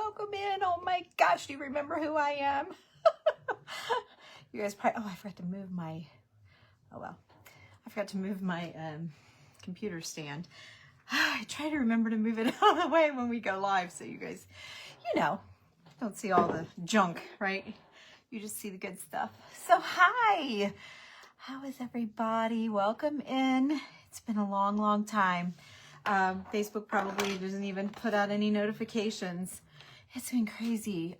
welcome in. Oh my gosh, do you remember who I am? You guys probably, oh, I forgot to move my, oh well. I forgot to move my computer stand. I try to remember to move it out of the way when we go live so you guys, you know, don't see all the junk, right? You just see the good stuff. So hi, how is everybody? Welcome in. It's been a long, long time. Facebook probably doesn't even put out any notifications. It's been crazy,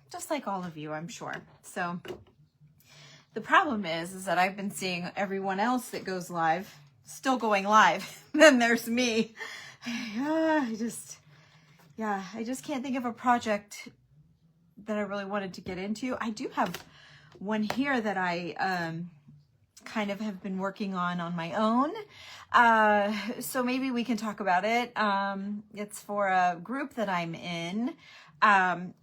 just like all of you, I'm sure. So the problem is that I've been seeing everyone else that goes live still going live. Then there's me. I just can't think of a project that I really wanted to get into. I do have one here that I kind of have been working on my own. So maybe we can talk about it. It's for a group that I'm in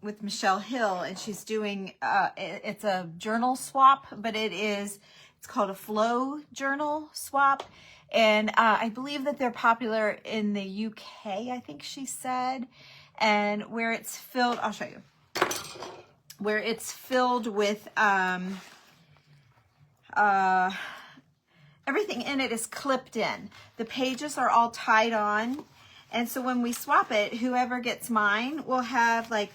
with Michelle Hill, and she's doing, it's a journal swap, but it's called a flow journal swap. And I believe that they're popular in the UK, I think she said, and where it's filled, I'll show you, where it's filled with, everything in it is clipped in. The pages are all tied on. And so when we swap it, whoever gets mine will have like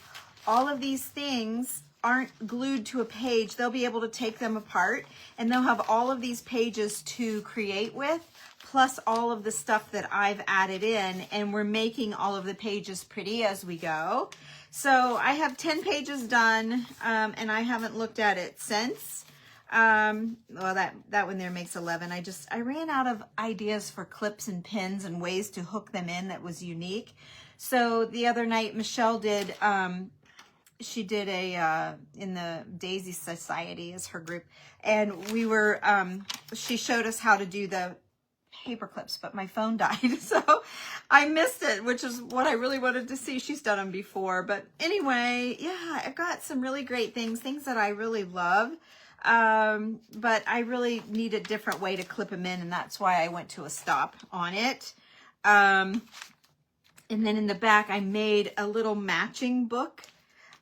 all of these things aren't glued to a page. They'll be able to take them apart and they'll have all of these pages to create with, plus all of the stuff that I've added in, and we're making all of the pages pretty as we go. So I have 10 pages done, and I haven't looked at it since. Well, that one there makes 11. I ran out of ideas for clips and pins and ways to hook them in that was unique. So the other night Michelle did, she did a, in the Daisy Society is her group. And we were, she showed us how to do the paper clips, but my phone died. So I missed it, which is what I really wanted to see. She's done them before, but anyway, yeah, I've got some really great things that I really love. But I really need a different way to clip them in, and that's why I went to a stop on it. And then in the back, I made a little matching book.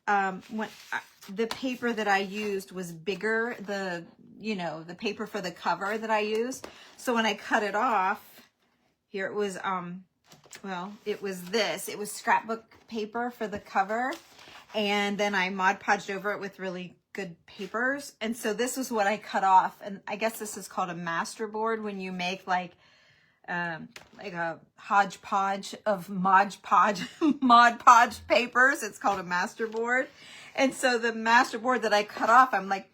The paper that I used was bigger, the paper for the cover that I used. So when I cut it off, here it was, it was scrapbook paper for the cover. And then I Mod Podged over it with really good papers. And so this is what I cut off. And I guess this is called a master board when you make like a hodgepodge of Mod Podge papers. It's called a master board. And so the master board that I cut off, I'm like,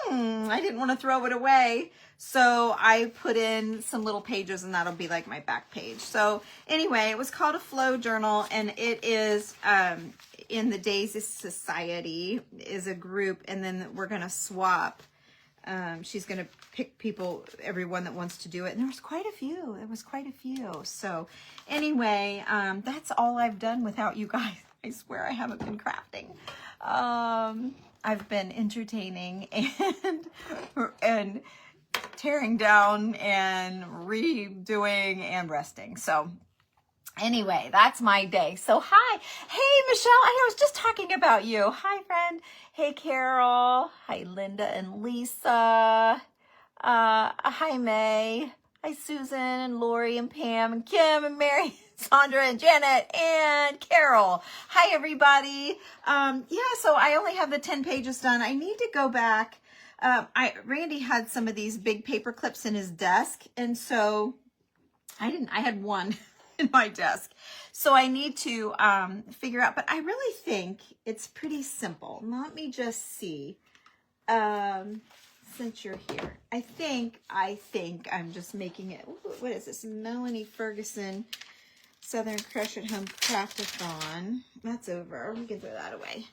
I didn't want to throw it away. So I put in some little pages, and that'll be like my back page. So anyway, it was called a flow journal, and it is in the Daisy Society is a group, and then we're going to swap. She's going to pick everyone that wants to do it. And there was quite a few. There was quite a few. So anyway, that's all I've done without you guys. I swear I haven't been crafting. I've been entertaining and tearing down and redoing and resting. So anyway, that's my day. So hi. Hey, Michelle, I was just talking about you. Hi, friend. Hey, Carol. Hi, Linda and Lisa. Hi, May. Hi, Susan and Lori and Pam and Kim and Mary, Sandra and Janet and Carol. Hi, everybody. So I only have the 10 pages done. I need to go back. Randy had some of these big paper clips in his desk. And so I had one in my desk. So I need to figure out, but I really think it's pretty simple. Let me just see. Since you're here, I think I'm just making it. Ooh, what is this? Melanie Ferguson Southern Crush at Home Craftathon. That's over. We can throw that away.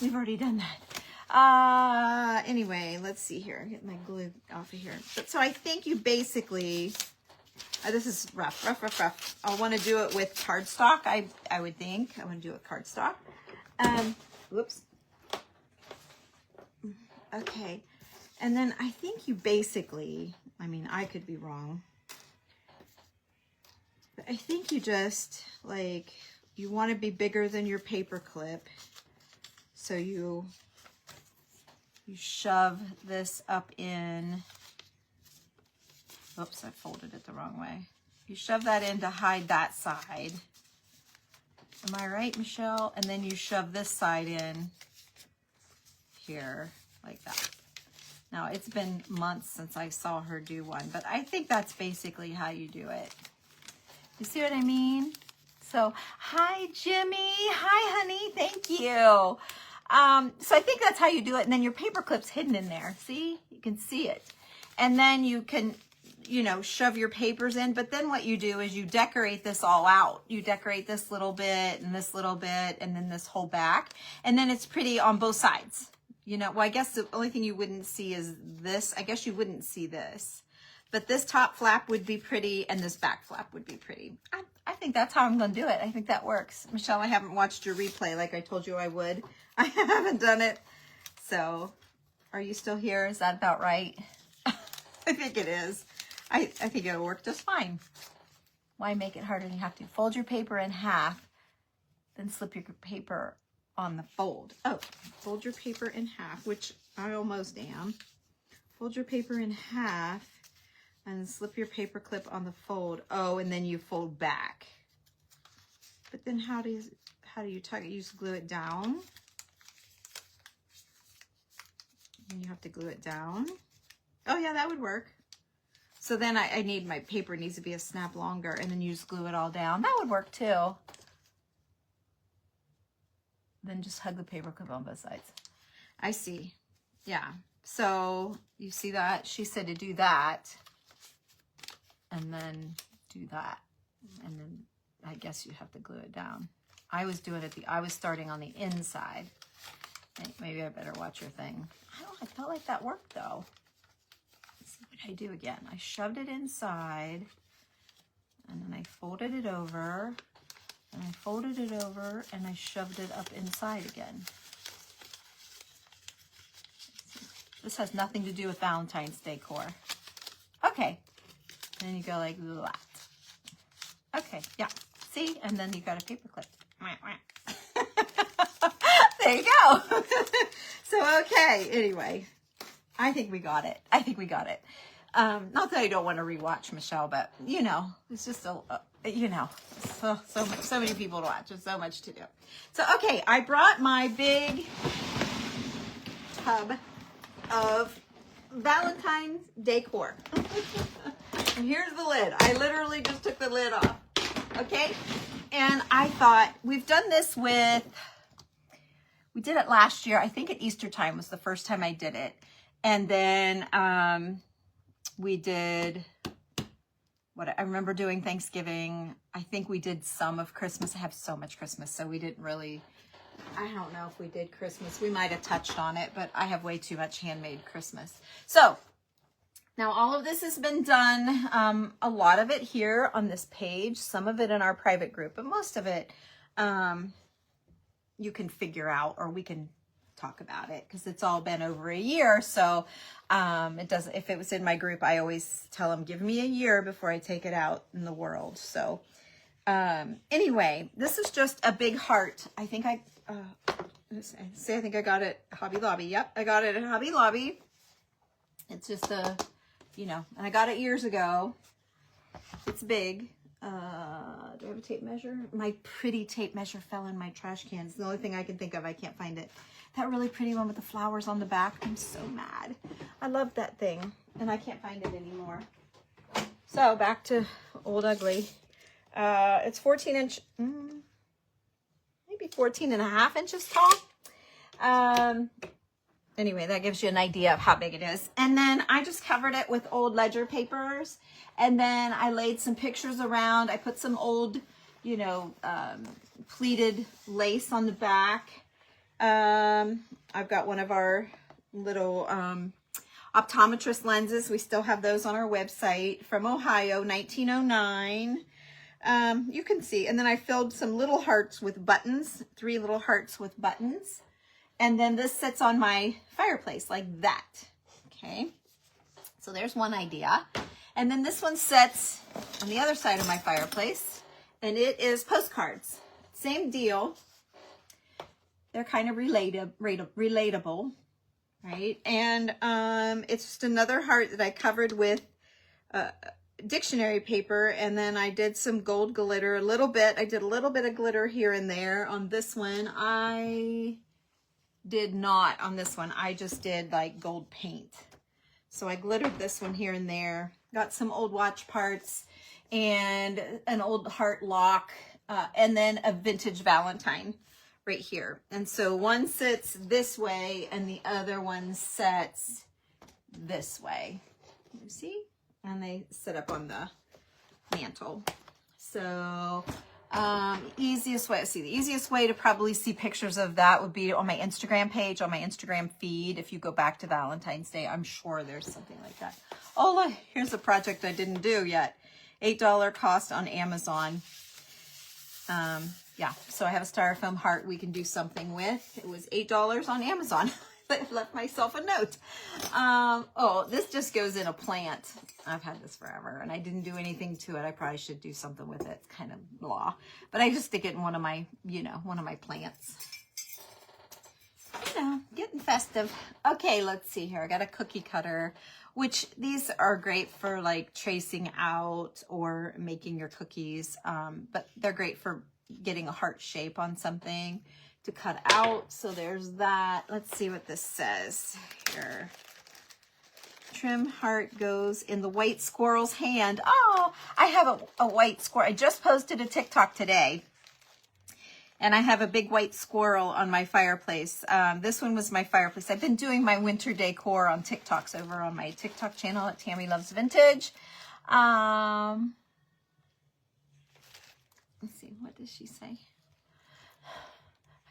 We've already done that. Anyway, let's see here. Get my glue off of here. So I think you basically. This is rough. I want to do it with cardstock. I would think I want to do it with cardstock. Whoops. Okay. And then I think you basically, I could be wrong, but I think you just you want to be bigger than your paper clip. So you shove this up in, oops, I folded it the wrong way. You shove that in to hide that side. Am I right, Michelle? And then you shove this side in here like that. Now, it's been months since I saw her do one, but I think that's basically how you do it. You see what I mean? So, hi, Jimmy. Hi, honey. Thank you. So I think that's how you do it. And then your paper clip's hidden in there. See? You can see it. And then you can, you know, shove your papers in. But then what you do is you decorate this all out. You decorate this little bit and this little bit and then this whole back. And then it's pretty on both sides. You know, well, I guess the only thing you wouldn't see is this. I guess you wouldn't see this. But this top flap would be pretty and this back flap would be pretty. I think that's how I'm going to do it. I think that works. Michelle, I haven't watched your replay like I told you I would. I haven't done it. So, are you still here? Is that about right? I think it is. I think it'll work just fine. Why make it harder than you have to? Fold your paper in half, then slip your paper on the fold. Oh, fold your paper in half, which I almost am. Fold your paper in half and slip your paper clip on the fold. Oh, and then you fold back. But then how do you tuck it? You just glue it down. And you have to glue it down. Oh yeah, that would work. So then I need, my paper needs to be a snap longer, and then you just glue it all down. That would work too. Then just hug the paper clip on both sides. I see. Yeah. So you see that? She said to do that. And then do that. And then I guess you have to glue it down. I was doing it, I was starting on the inside. Maybe I better watch your thing. I felt like that worked though. Let's see what I do again. I shoved it inside and then I folded it over and I folded it over and I shoved it up inside again. This has nothing to do with Valentine's decor. Okay. And then you go like that. Okay, yeah. See? And then you got a paper clip. There you go. So, okay. Anyway, I think we got it. I think we got it. Not that I don't want to rewatch, Michelle, but, you know, it's just, you know, so many people to watch. There's so much to do. So, okay, I brought my big tub of Valentine's decor. And here's the lid. I literally just took the lid off. Okay? And I thought, we've done this with, we did it last year. I think at Easter time was the first time I did it. And then we did, what I remember doing Thanksgiving. I think we did some of Christmas. I have so much Christmas, so we didn't really, I don't know if we did Christmas. We might have touched on it, but I have way too much handmade Christmas. So now all of this has been done, a lot of it here on this page, some of it in our private group, but most of it you can figure out, or we can talk about it because it's all been over a year. So it doesn't, if it was in my group, I always tell them, give me a year before I take it out in the world. So anyway, this is just a big heart. I think I think I got it at Hobby Lobby. Yep, I got it at Hobby Lobby. It's just a, you know, and I got it years ago. It's big. Do I have a tape measure? My pretty tape measure fell in my trash can. It's the only thing I can think of. I can't find it. That really pretty one with the flowers on the back. I'm so mad. I love that thing, and I can't find it anymore. So back to Old Ugly. It's 14 inch, maybe 14 and a half inches tall. Anyway, that gives you an idea of how big it is. And then I just covered it with old ledger papers. And then I laid some pictures around. I put some old, you know, pleated lace on the back. I've got one of our little optometrist lenses. We still have those on our website from Ohio, 1909. You can see. And then I filled some little hearts with buttons, 3 little hearts with buttons. And then this sits on my fireplace like that. Okay. So there's one idea. And then this one sits on the other side of my fireplace, and it is postcards. same deal. They're kind of relatable, right? And it's just another heart that I covered with dictionary paper, and then I did some gold glitter a little bit. I did a little bit of glitter here and there. On this one, I did not. On this one, I just did like gold paint. So I glittered this one here and there. Got some old watch parts and an old heart lock, and then a vintage Valentine right here. And so one sits this way and the other one sits this way. You see? And they sit up on the mantle. So easiest way, the easiest way to probably see pictures of that would be on my Instagram page, on my Instagram feed. If you go back to Valentine's Day, I'm sure there's something like that. Oh, look, here's a project I didn't do yet. $8 cost on Amazon. Yeah, so I have a styrofoam heart we can do something with. It was $8 on Amazon. I left myself a note. Oh, this just goes in a plant. I've had this forever and I didn't do anything to it. I probably should do something with it. It's kind of blah. But I just stick it in one of my, one of my plants. Getting festive. Okay, let's see here. I got a cookie cutter, which these are great for like tracing out or making your cookies. But they're great for getting a heart shape on something to cut out. So there's that. Let's see what this says here. Trim heart goes in the white squirrel's hand. Oh, I have a white squirrel. I just posted a TikTok today. And I have a big white squirrel on my fireplace. This one was my fireplace. I've been doing my winter decor on TikToks over on my TikTok channel at Tammy Loves Vintage. Let's see, what does she say?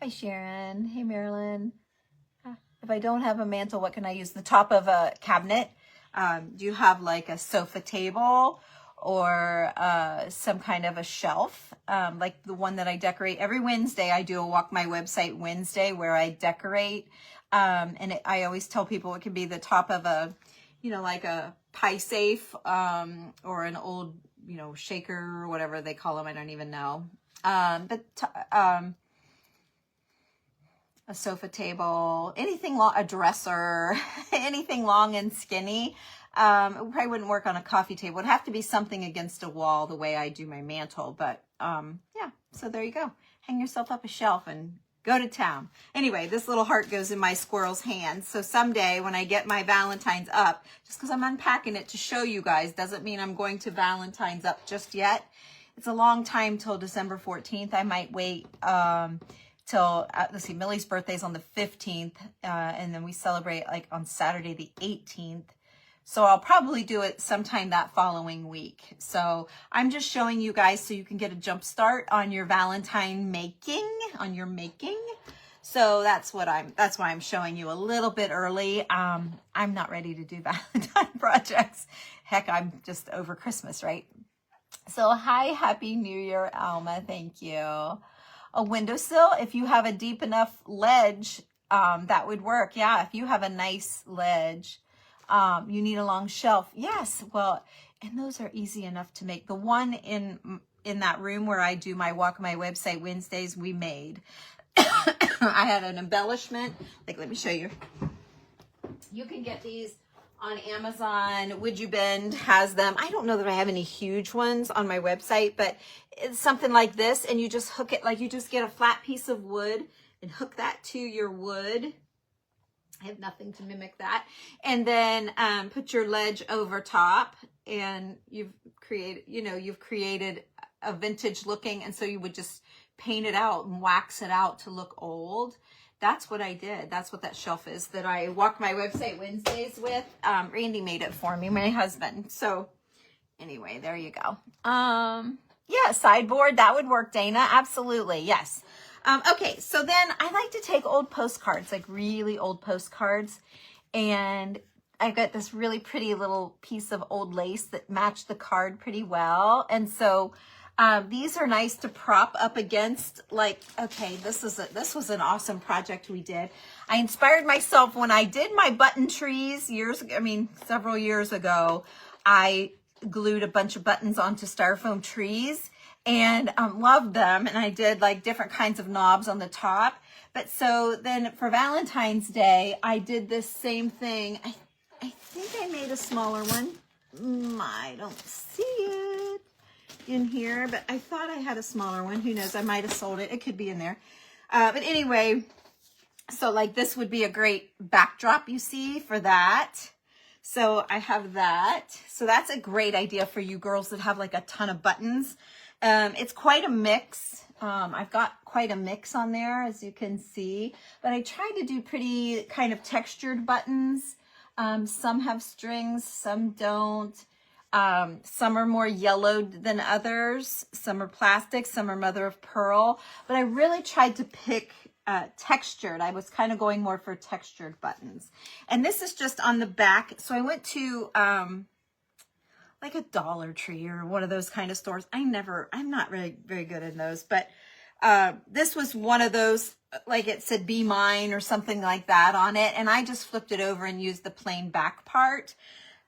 Hi, Sharon. Hey, Marilyn. If I don't have a mantle, what can I use? The top of a cabinet. Do you have like a sofa table or some kind of a shelf? Like the one that I decorate every Wednesday. I do a Walk My Website Wednesday where I decorate. I always tell people it can be the top of a, like a pie safe or an old, shaker or whatever they call them. I don't even know. A sofa table, anything long, a dresser, anything long and skinny. It probably wouldn't work on a coffee table. It'd have to be something against a wall the way I do my mantle. But yeah, so there you go. Hang yourself up a shelf and go to town. Anyway, this little heart goes in my squirrel's hand. So someday when I get my Valentine's up, just because I'm unpacking it to show you guys, doesn't mean I'm going to Valentine's up just yet. It's a long time till December 14th. I might wait till, let's see, Millie's birthday's on the 15th, and then we celebrate like on Saturday the 18th. So I'll probably do it sometime that following week. So I'm just showing you guys so you can get a jump start on your Valentine making, So that's why I'm showing you a little bit early. I'm not ready to do Valentine projects. Heck, I'm just over Christmas, right? So hi, Happy New Year, Alma. Thank you. A windowsill, if you have a deep enough ledge, that would work. Yeah, if you have a nice ledge, you need a long shelf. Yes, well, and those are easy enough to make. The one in that room where I do my Walk My Website Wednesdays, we made. I had an embellishment. Like, let me show you. You can get these on Amazon. Would You Bend has them. I don't know that I have any huge ones on my website, but it's something like this, and you just hook it, like you just get a flat piece of wood and hook that to your wood. I have nothing to mimic that. And then put your ledge over top, and you've created a vintage looking, and so you would just paint it out and wax it out to look old. That's what I did. That's what that shelf is that I Walk My Website Wednesdays with. Randy made it for me, my husband. So anyway, there you go. Yeah, sideboard, that would work, Dana. Absolutely, yes. Okay, so then I like to take old postcards, like really old postcards. And I've got this really pretty little piece of old lace that matched the card pretty well. And so these are nice to prop up against, like, okay, this was an awesome project we did. I inspired myself when I did my button trees several years ago. I glued a bunch of buttons onto styrofoam trees, and loved them. And I did like different kinds of knobs on the top. But so then for Valentine's Day, I did this same thing. I think I made a smaller one. I don't see it in here, but I thought I had a smaller one. Who knows? I might have sold it. It could be in there. But anyway, so like this would be a great backdrop, you see, for that. So I have that. So that's a great idea for you girls that have like a ton of buttons. It's quite a mix. I've got quite a mix on there, as you can see, but I tried to do pretty kind of textured buttons. Some have strings, some don't. Some are more yellowed than others. Some are plastic, some are mother of pearl, but I really tried to pick textured. I was kind of going more for textured buttons. And this is just on the back. So I went to like a Dollar Tree or one of those kind of stores. I'm not really very good in those, but this was one of those, like it said, "Be Mine" or something like that on it. And I just flipped it over and used the plain back part.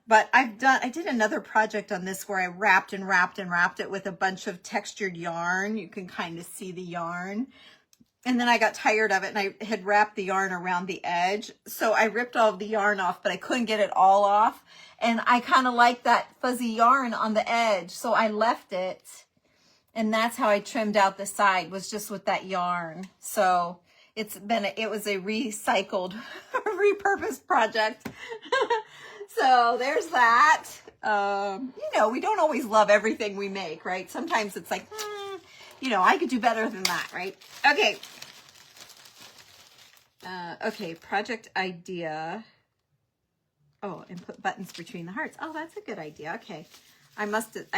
But I did another project on this where I wrapped and wrapped and wrapped it with a bunch of textured yarn. You can kind of see the yarn. And then I got tired of it and I had wrapped the yarn around the edge. So I ripped all of the yarn off, but I couldn't get it all off. And I kind of like that fuzzy yarn on the edge. So I left it. And that's how I trimmed out the side, was just with that yarn. So it was a recycled, repurposed project. So there's that. You know, we don't always love everything we make, right? Sometimes it's like, you know, I could do better than that, right? Okay. Okay, project idea. Oh, and put buttons between the hearts. Oh, that's a good idea. Okay. I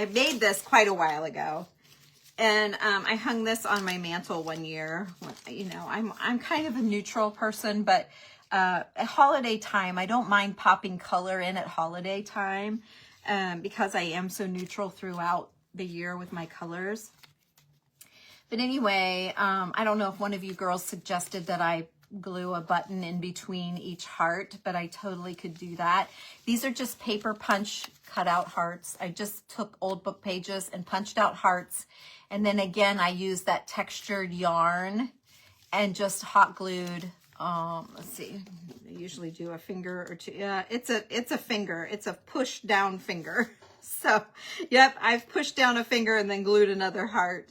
made this quite a while ago. And I hung this on my mantle one year. You know, I'm kind of a neutral person, but at holiday time, I don't mind popping color in at holiday time because I am so neutral throughout the year with my colors. But anyway, I don't know if one of you girls suggested that I glue a button in between each heart, but I totally could do that. These are just paper punch cutout hearts. I just took old book pages and punched out hearts. And then again, I used that textured yarn and just hot glued. Let's see, I usually do a finger or two. Yeah, it's a finger. It's a push down finger. So, yep, I've pushed down a finger and then glued another heart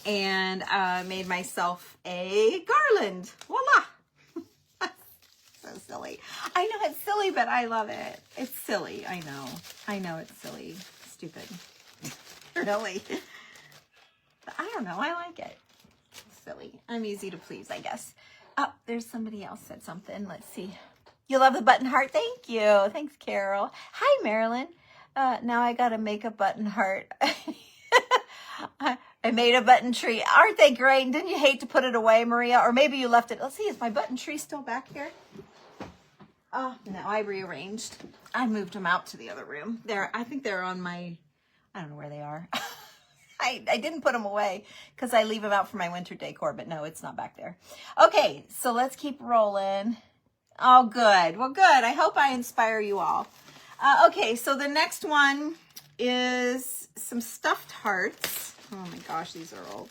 and made myself a garland. Voila! So silly. I know it's silly, but I love it. It's silly. I know it's silly. Stupid. Really. But I don't know. I like it. It's silly. I'm easy to please, I guess. Oh, there's somebody else said something. Let's see. You love the button heart? Thank you. Thanks, Carol. Hi, Marilyn. Now I got to make a button heart. I made a button tree. Aren't they great? And didn't you hate to put it away, Maria? Or maybe you left it. Let's see. Is my button tree still back here? Oh, no. I rearranged. I moved them out to the other room. I think they're on my... I don't know where they are. I didn't put them away because I leave them out for my winter decor, but no, it's not back there. Okay, so let's keep rolling. Oh, good. Well, good. I hope I inspire you all. Okay, so the next one is some stuffed hearts. Oh my gosh, these are old.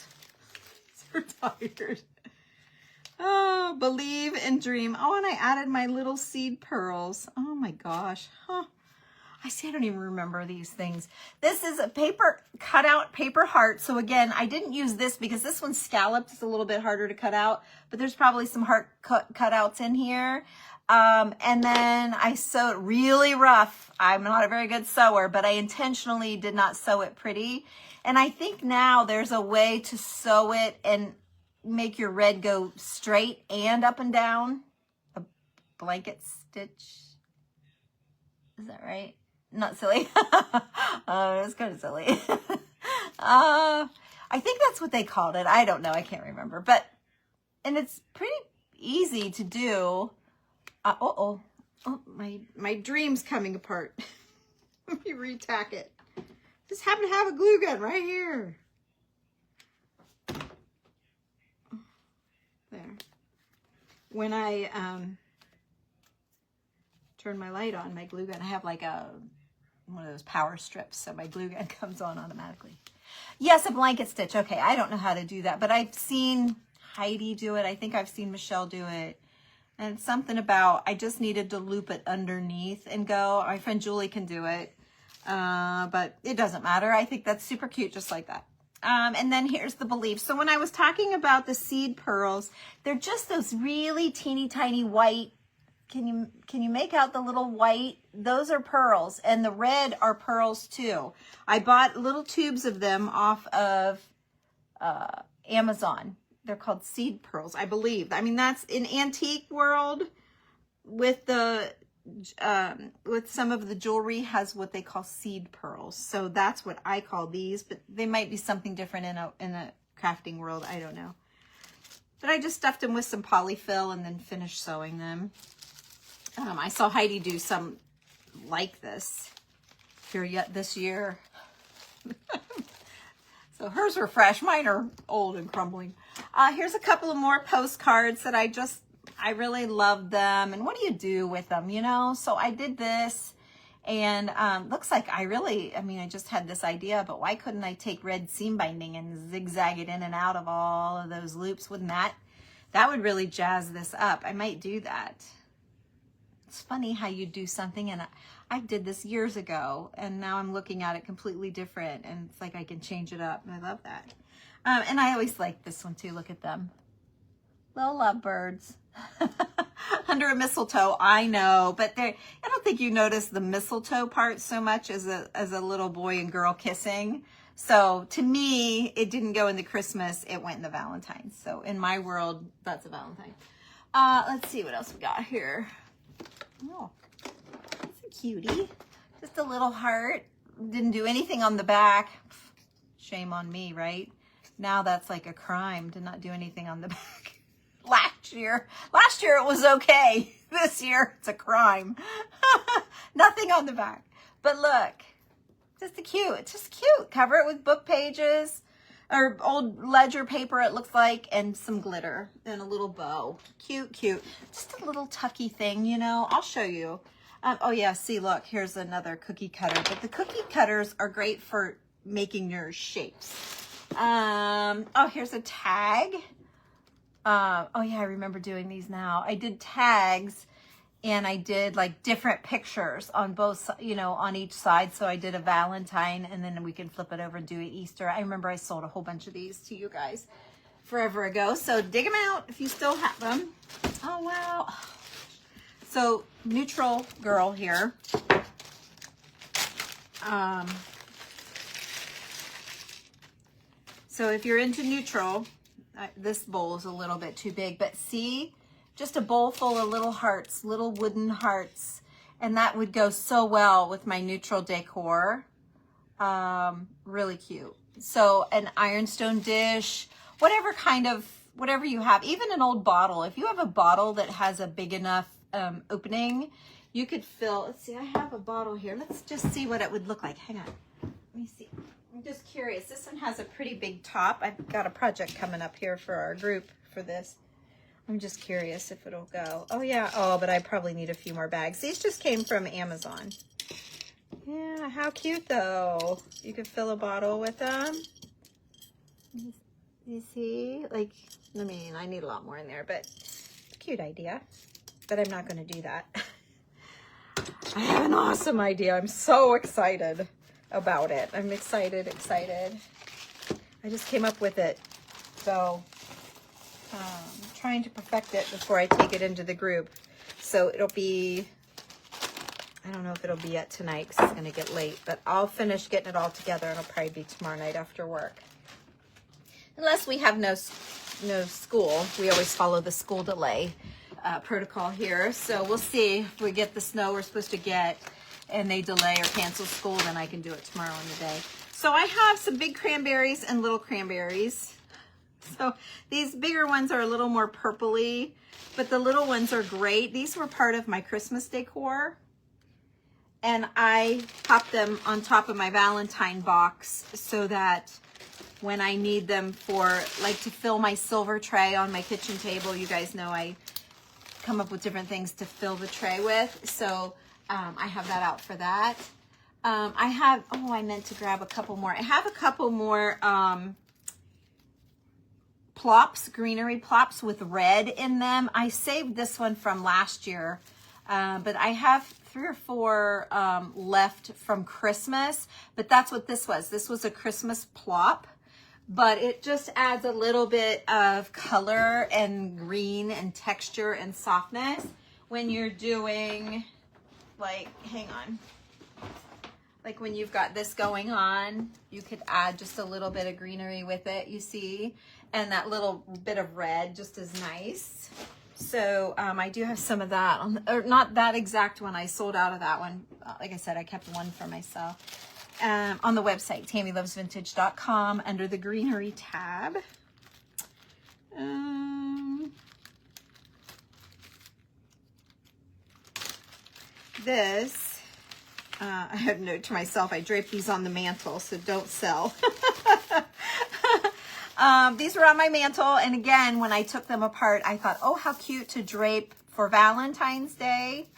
So tired. Oh, believe and dream. Oh, and I added my little seed pearls. Oh my gosh. Huh. I don't even remember these things. This is a paper cutout paper heart. So again, I didn't use this because this one's scalloped. It's a little bit harder to cut out, but there's probably some heart cutouts in here. And then I sewed really rough. I'm not a very good sewer, but I intentionally did not sew it pretty. And I think now there's a way to sew it and make your red go straight and up and down. A blanket stitch. Is that right? Not silly. It's kind of silly. I think that's what they called it. I don't know. I can't remember. And it's pretty easy to do. Oh, my dream's coming apart. Let me retack it. Just happen to have a glue gun right here. There. When I turn my light on, my glue gun, I have like one of those power strips, so my glue gun comes on automatically. Yes, a blanket stitch. Okay, I don't know how to do that, but I've seen Heidi do it. I think I've seen Michelle do it. And it's something about, I just needed to loop it underneath and go. My friend Julie can do it, but it doesn't matter. I think that's super cute, just like that. And then here's the Believe. So when I was talking about the seed pearls, they're just those really teeny tiny white. Can you make out the little white? Those are pearls, and the red are pearls too. I bought little tubes of them off of Amazon. They're called seed pearls, I believe. I mean, that's in antique world with the with some of the jewelry has what they call seed pearls. So that's what I call these, but they might be something different in a crafting world. I don't know. But I just stuffed them with some polyfill and then finished sewing them. I saw Heidi do some like this here yet this year. So hers are fresh. Mine are old and crumbling. Here's a couple of more postcards that I really love them. And what do you do with them, you know? So I did this, and looks like I just had this idea, but why couldn't I take red seam binding and zigzag it in and out of all of those loops? Wouldn't that would really jazz this up. I might do that. It's funny how you do something, and I did this years ago, and now I'm looking at it completely different, and it's like I can change it up, and I love that. And I always like this one too. Look at them. Little lovebirds. Under a mistletoe, I know, but I don't think you notice the mistletoe part so much as a little boy and girl kissing. So to me, it didn't go in the Christmas, it went in the Valentine. So in my world, that's a Valentine. Let's see what else we got here. Oh, that's a cutie. Just a little heart. Didn't do anything on the back. Shame on me, right? Now that's like a crime to not do anything on the back. Last year it was okay. This year it's a crime. Nothing on the back. But look, it's just cute. Cover it with book pages or old ledger paper, it looks like, and some glitter and a little bow. Cute. Just a little tucky thing, you know. I'll show you. Oh yeah, see, look, here's another cookie cutter. But the cookie cutters are great for making your shapes. Oh, here's a tag. Oh yeah, I remember doing these now. I did tags, and I did like different pictures on both, you know, on each side. So I did a Valentine, and then we can flip it over and do an Easter. I remember I sold a whole bunch of these to you guys forever ago. So dig them out if you still have them. Oh, wow. So neutral girl here. So if you're into neutral, this bowl is a little bit too big, but see, just a bowl full of little hearts, little wooden hearts. And that would go so well with my neutral decor. Really cute. So an ironstone dish, whatever you have, even an old bottle. If you have a bottle that has a big enough opening, you could fill, let's see, I have a bottle here. Let's just see what it would look like. Hang on, let me see. I'm just curious. This one has a pretty big top. I've got a project coming up here for our group for this. I'm just curious if it'll go. Oh yeah, oh, but I probably need a few more bags. These just came from Amazon. Yeah, how cute though. You could fill a bottle with them. You see, like, I mean, I need a lot more in there, but cute idea. But I'm not gonna do that. I have an awesome idea. I'm so excited about it. I'm excited. I just came up with it. So, trying to perfect it before I take it into the group. So it'll be, I don't know if it'll be yet tonight because it's going to get late, but I'll finish getting it all together, and it'll probably be tomorrow night after work. Unless we have no school. We always follow the school delay protocol here. So we'll see if we get the snow we're supposed to get and they delay or cancel school, then I can do it tomorrow in the day. So I have some big cranberries and little cranberries. So these bigger ones are a little more purpley, but the little ones are great. These were part of my Christmas decor, and I popped them on top of my Valentine box so that when I need them for, like, to fill my silver tray on my kitchen table, you guys know I come up with different things to fill the tray with. So I have that out for that. I have, oh, I meant to grab a couple more. I have a couple more plops, greenery plops with red in them. I saved this one from last year, but I have 3 or 4 left from Christmas, but that's what this was. This was a Christmas plop, but it just adds a little bit of color and green and texture and softness when you're doing, like, hang on. Like when you've got this going on, you could add just a little bit of greenery with it, you see, and that little bit of red just is nice. So I do have some of that, or not that exact one. I sold out of that one. Like I said, I kept one for myself. On the website, TammyLovesVintage.com, under the greenery tab. This. I have a note to myself, I draped these on the mantle, so don't sell. These were on my mantle, and again, when I took them apart, I thought, oh, how cute to drape for Valentine's Day.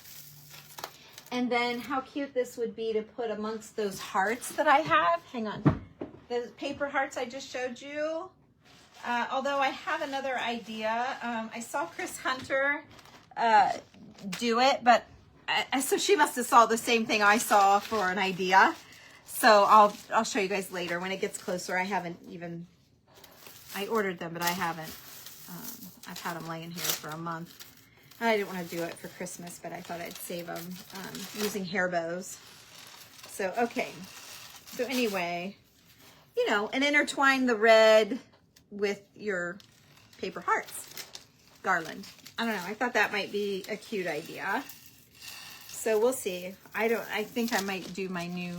And then how cute this would be to put amongst those hearts that I have. Hang on. The paper hearts I just showed you. Although I have another idea. I saw Chris Hunter do it, but so she must have saw the same thing I saw for an idea. So I'll show you guys later when it gets closer. I haven't even, I ordered them, but I haven't. I've had them laying here for a month. I didn't want to do it for Christmas, but I thought I'd save them using hair bows. So, okay. So anyway, you know, and intertwine the red with your paper hearts garland. I don't know. I thought that might be a cute idea. So we'll see. I think I might do my new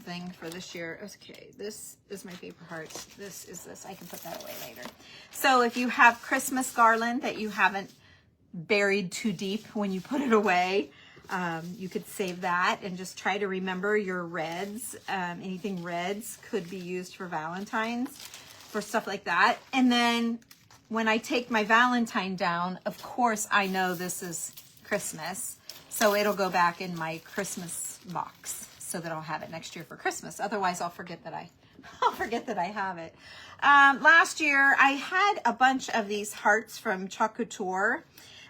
thing for this year. Okay, this is my paper hearts. This is this. I can put that away later. So if you have Christmas garland that you haven't buried too deep when you put it away, you could save that and just try to remember your reds. Anything reds could be used for Valentine's, for stuff like that. And then when I take my Valentine down, of course I know this is Christmas. So it'll go back in my Christmas box so that I'll have it next year for Christmas. Otherwise, I'll forget that I have it. Last year, I had a bunch of these hearts from Chalk Couture.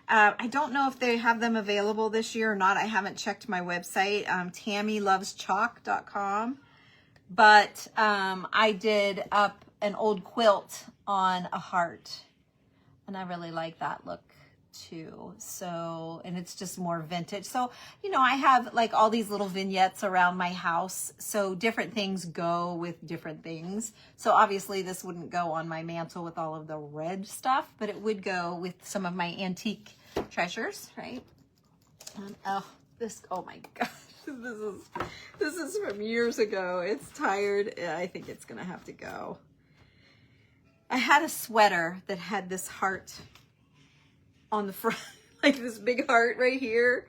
I don't know if they have them available this year or not. I haven't checked my website, TammyLovesChalk.com. But I did up an old quilt on a heart, and I really like that look too. So, and it's just more vintage. So, you know, I have like all these little vignettes around my house. So different things go with different things. So obviously this wouldn't go on my mantle with all of the red stuff, but it would go with some of my antique treasures, right? Oh my gosh. This is from years ago. It's tired. I think it's gonna have to go. I had a sweater that had this heart on the front, like this big heart right here,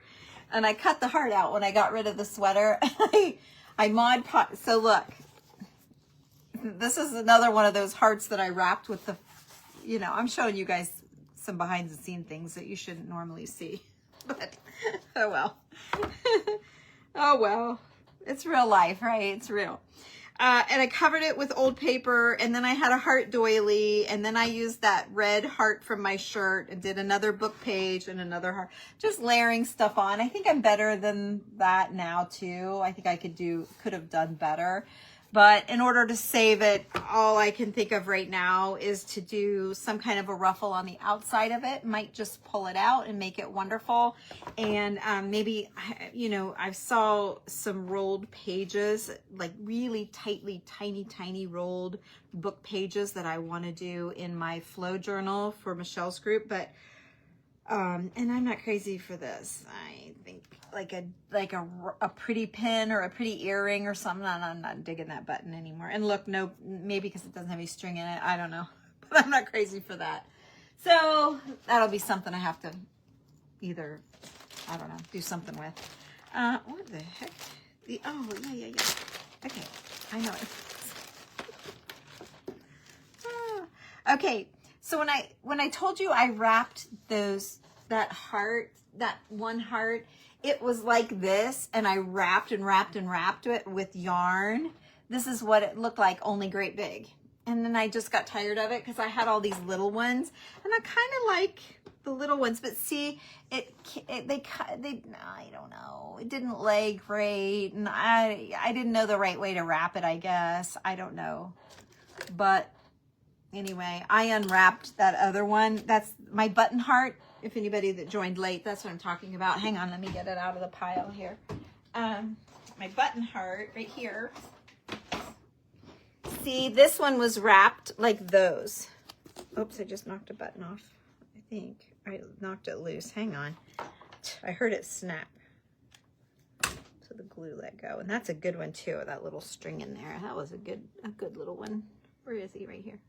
and I cut the heart out when I got rid of the sweater. I Mod Podge. So look, this is another one of those hearts that I wrapped with the, you know, I'm showing you guys some behind the scene things that you shouldn't normally see, but oh well. Oh well, it's real life, right? It's real. And I covered it with old paper, and then I had a heart doily, and then I used that red heart from my shirt and did another book page and another heart, just layering stuff on. I think I'm better than that now too. I think I could have done better. But in order to save it, all I can think of right now is to do some kind of a ruffle on the outside of it. Might just pull it out and make it wonderful. And maybe, you know, I saw some rolled pages, like really tightly, tiny rolled book pages that I want to do in my flow journal for Michelle's group. But, and I'm not crazy for this. I think like a pretty pin or a pretty earring or something. I'm not digging that button anymore. And look, no, maybe because it doesn't have any string in it. I don't know, but I'm not crazy for that. So that'll be something I have to either, I don't know, do something with. What the heck? Oh, yeah. Okay, I know it. Okay, so when I told you I wrapped that one heart it was like this, and I wrapped and wrapped and wrapped it with yarn. This is what it looked like, only great big. And then I just got tired of it because I had all these little ones, and I kind of like the little ones, but see, I don't know, it didn't lay great, and I didn't know the right way to wrap it, I guess. I don't know. But anyway, I unwrapped that other one. That's my button heart. If anybody that joined late, that's what I'm talking about. Hang on, let me get it out of the pile here. My button heart right here. See, this one was wrapped like those. Oops, I just knocked a button off. I think I knocked it loose. Hang on. I heard it snap. So the glue let go. And that's a good one too, that little string in there. That was a good little one. Where is he? Right here.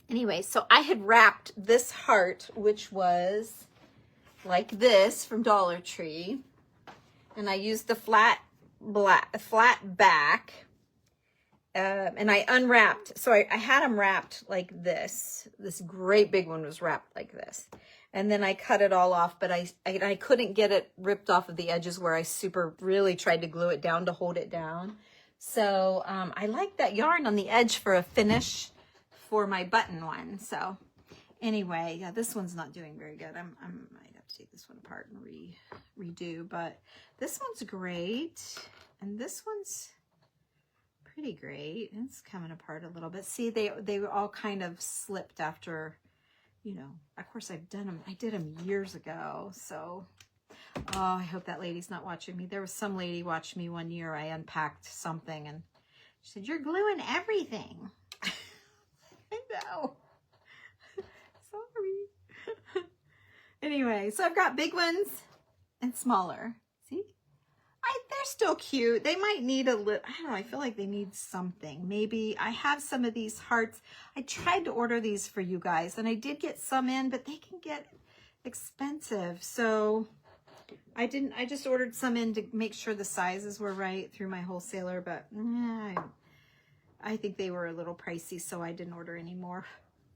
Anyway, so I had wrapped this heart, which was like this from Dollar Tree. And I used the flat back. And I unwrapped, so I had them wrapped like this. This great big one was wrapped like this. And then I cut it all off, but I couldn't get it ripped off of the edges where I really tried to glue it down to hold it down. So I like that yarn on the edge for a finish for my button one. So anyway, yeah, this one's not doing very good. I might have to take this one apart and redo, but this one's great. And this one's pretty great. It's coming apart a little bit. See, they were all kind of slipped after, you know, of course I did them years ago. So, oh, I hope that lady's not watching me. There was some lady watched me one year. I unpacked something and she said, "You're gluing everything." I know. Sorry. Anyway, so I've got big ones and smaller. See? They're still cute. They might need a little, I don't know, I feel like they need something. Maybe I have some of these hearts. I tried to order these for you guys, and I did get some in, but they can get expensive. So I just ordered some in to make sure the sizes were right through my wholesaler, but I think they were a little pricey, so I didn't order any more.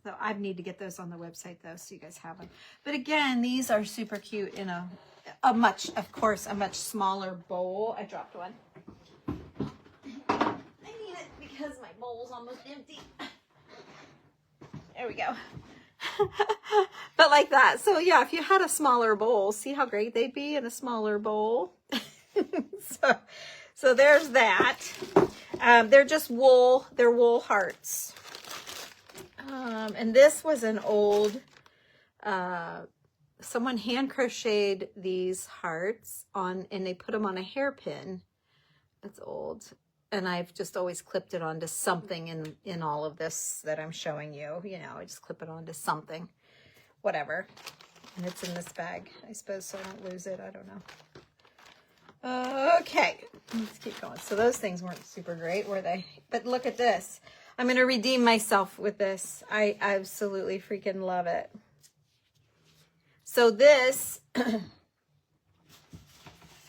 So I need to get those on the website though, so you guys have them. But again, these are super cute in a much smaller bowl. I dropped one. I need it because my bowl's almost empty. There we go. But like that. So yeah, if you had a smaller bowl, see how great they'd be in a smaller bowl. So there's that. They're just wool. They're wool hearts. And this was an old, someone hand crocheted these hearts on, and they put them on a hairpin. It's old. And I've just always clipped it onto something in all of this that I'm showing you. You know, I just clip it onto something, whatever. And it's in this bag, I suppose, so I don't lose it. I don't know. Okay, let's keep going. So those things weren't super great, were they? But look at this. I'm going to redeem myself with this. I absolutely freaking love it. So this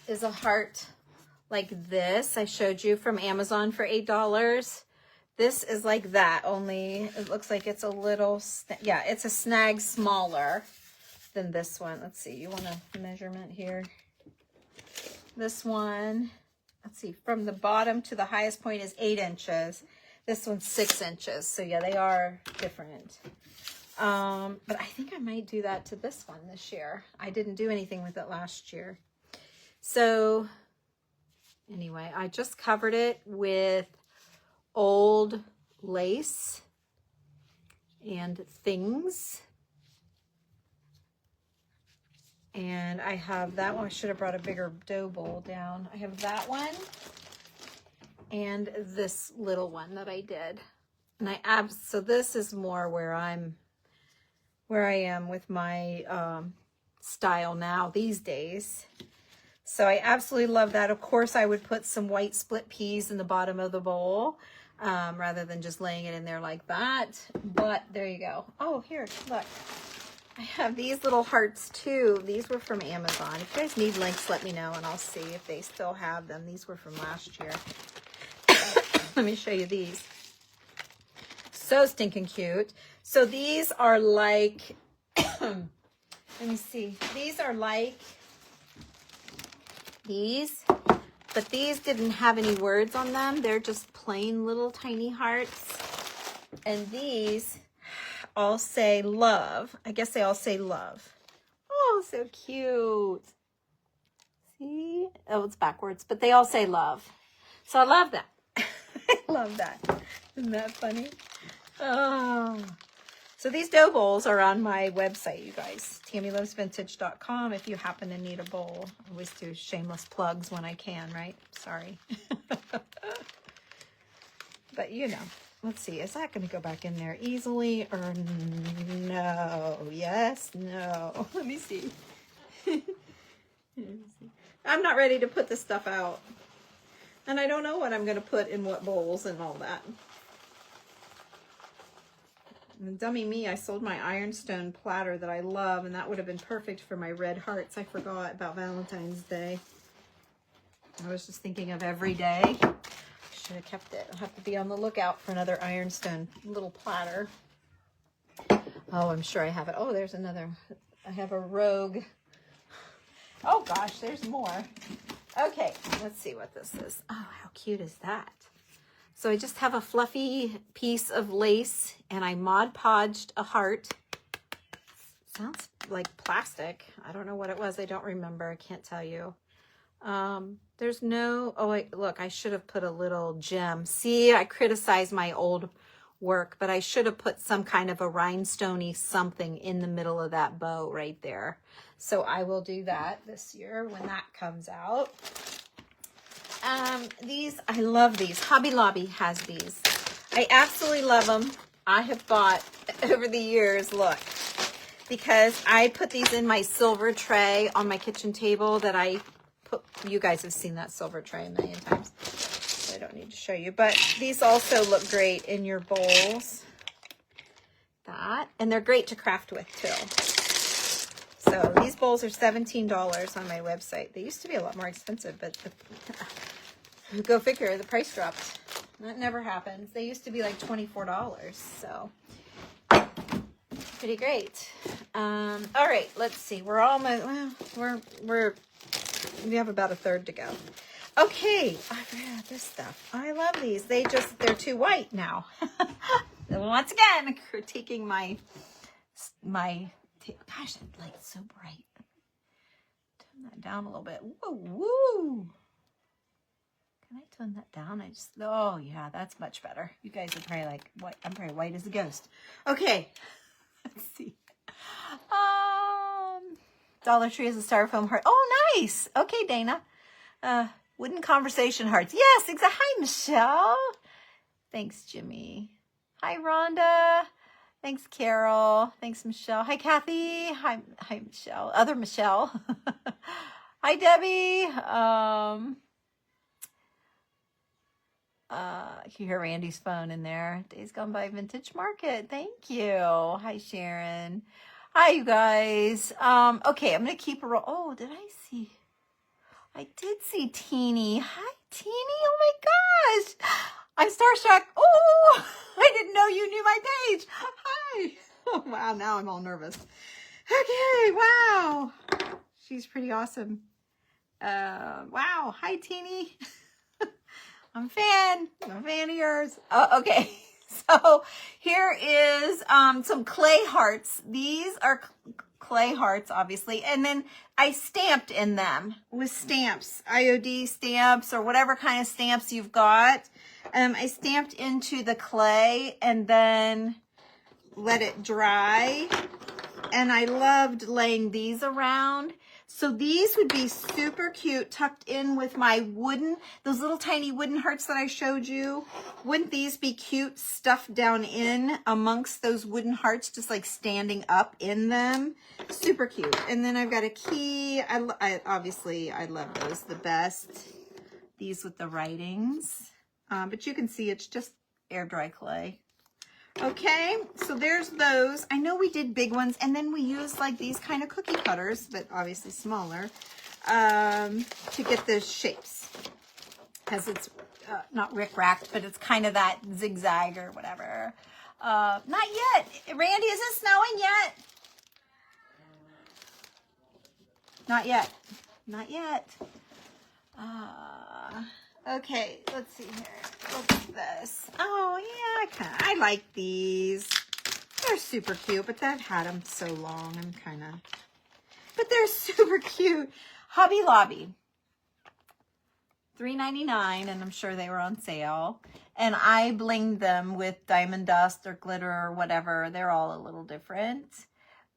is a heart like this. I showed you from Amazon for $8. This is like that, only it looks like it's a little, yeah, it's a snag smaller than this one. Let's see, you want a measurement here? This one, let's see, from the bottom to the highest point is 8 inches. This one's 6 inches. So yeah, they are different. But I think I might do that to this one this year. I didn't do anything with it last year. So anyway, I just covered it with old lace and things. And I have that one. I should have brought a bigger dough bowl down. I have that one and this little one that I did. And so this is more where I am with my style now these days. So I absolutely love that. Of course, I would put some white split peas in the bottom of the bowl rather than just laying it in there like that. But there you go. Oh, here, look. I have these little hearts too. These were from Amazon. If you guys need links, let me know and I'll see if they still have them. These were from last year. Let me show you these. So stinking cute. So these are like, let me see. These are like these, but these didn't have any words on them. They're just plain little tiny hearts. And these all say love. I guess they all say love. Oh, so cute. See? Oh, it's backwards, but they all say love. So I love that. I love that. Isn't that funny? Oh. So these dough bowls are on my website, you guys. TammyLovesVintage.com if you happen to need a bowl. I always do shameless plugs when I can, right? Sorry. But you know, let's see. Is that going to go back in there easily or no? Yes, no. Let me see. I'm not ready to put this stuff out. And I don't know what I'm going to put in what bowls and all that. And dummy me, I sold my ironstone platter that I love, and that would have been perfect for my red hearts. I forgot about Valentine's Day. I was just thinking of every day. Should have kept it. I'll have to be on the lookout for another ironstone little platter. Oh, I'm sure I have it. Oh, there's another. I have a rogue. Oh gosh, there's more. Okay, let's see what this is. Oh, how cute is that? So I just have a fluffy piece of lace and I Mod Podged a heart. Sounds like plastic. I don't know what it was. I don't remember. I can't tell you. There's no, oh wait, look, I should have put a little gem. See, I criticize my old work, but I should have put some kind of a rhinestone-y something in the middle of that bow right there. So I will do that this year when that comes out. These, I love these. Hobby Lobby has these. I absolutely love them. I have bought over the years, look, because I put these in my silver tray on my kitchen table that I put, you guys have seen that silver tray a million times. So I don't need to show you, but these also look great in your bowls. That, and they're great to craft with too. So these bowls are $17 on my website. They used to be a lot more expensive, but go figure, the price dropped. That never happens. They used to be like $24, so pretty great. All right, let's see. We're almost, well, we have about a third to go. Okay, I forgot this stuff. I love these. They're too white now. Once again, critiquing my, gosh, that light's so bright. Turn that down a little bit. Woo, woo. Can I tone that down? Oh yeah, that's much better. You guys are probably like, what? I'm probably white as a ghost. Okay, let's see. Dollar Tree is a styrofoam heart. Oh, nice. Okay, Dana. Wooden conversation hearts. Yes, exactly. Hi, Michelle. Thanks, Jimmy. Hi, Rhonda. Thanks, Carol. Thanks, Michelle. Hi, Kathy. Hi, Michelle. Other Michelle. Hi, Debbie. You hear Randy's phone in there. Days Gone By Vintage Market. Thank you. Hi, Sharon. Hi, you guys. Okay, I'm going to keep a roll. Oh, did I see? I did see Teeny. Hi, Teeny. Oh, my gosh. I'm starstruck. Oh, I didn't know you knew my page. Hi. Oh, wow, now I'm all nervous. Okay, wow. She's pretty awesome. Wow. Hi, Teeny. I'm a fan of yours. Oh, okay. So here is some clay hearts. These are clay hearts, obviously. And then I stamped in them with stamps, IOD stamps or whatever kind of stamps you've got. I stamped into the clay and then let it dry. And I loved laying these around. So these would be super cute tucked in with my wooden, those little tiny wooden hearts that I showed you. Wouldn't these be cute stuffed down in amongst those wooden hearts, just like standing up in them? Super cute. And then I've got a key. Obviously, I love those the best. These with the writings. But you can see it's just air dry clay. Okay, so there's those. I know we did big ones, and then we used like these kind of cookie cutters, but obviously smaller, to get the shapes. Because it's not rick-racked, but it's kind of that zigzag or whatever. Not yet. Randy, is it snowing yet? Not yet. Not yet. Okay, let's see here. What's this? Oh, yeah, I like these. They're super cute, but that had them so long. But they're super cute. Hobby Lobby. $3.99, and I'm sure they were on sale. And I blinged them with diamond dust or glitter or whatever. They're all a little different.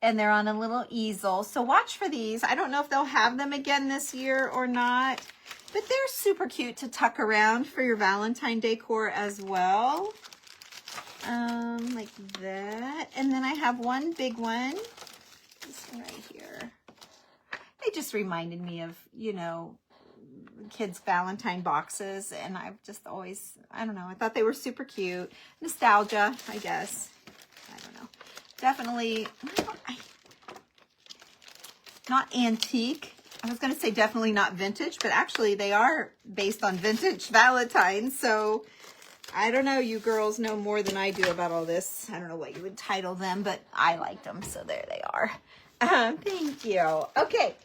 And they're on a little easel. So watch for these. I don't know if they'll have them again this year or not. But they're super cute to tuck around for your Valentine decor as well. Like that. And then I have one big one. This one right here. It just reminded me of, you know, kids' Valentine boxes. And I've just always, I don't know, I thought they were super cute. Nostalgia, I guess. I don't know. Definitely, not antique. I was going to say definitely not vintage, but actually they are based on vintage Valentines. So I don't know. You girls know more than I do about all this. I don't know what you would title them, but I liked them. So there they are. Thank you. Okay.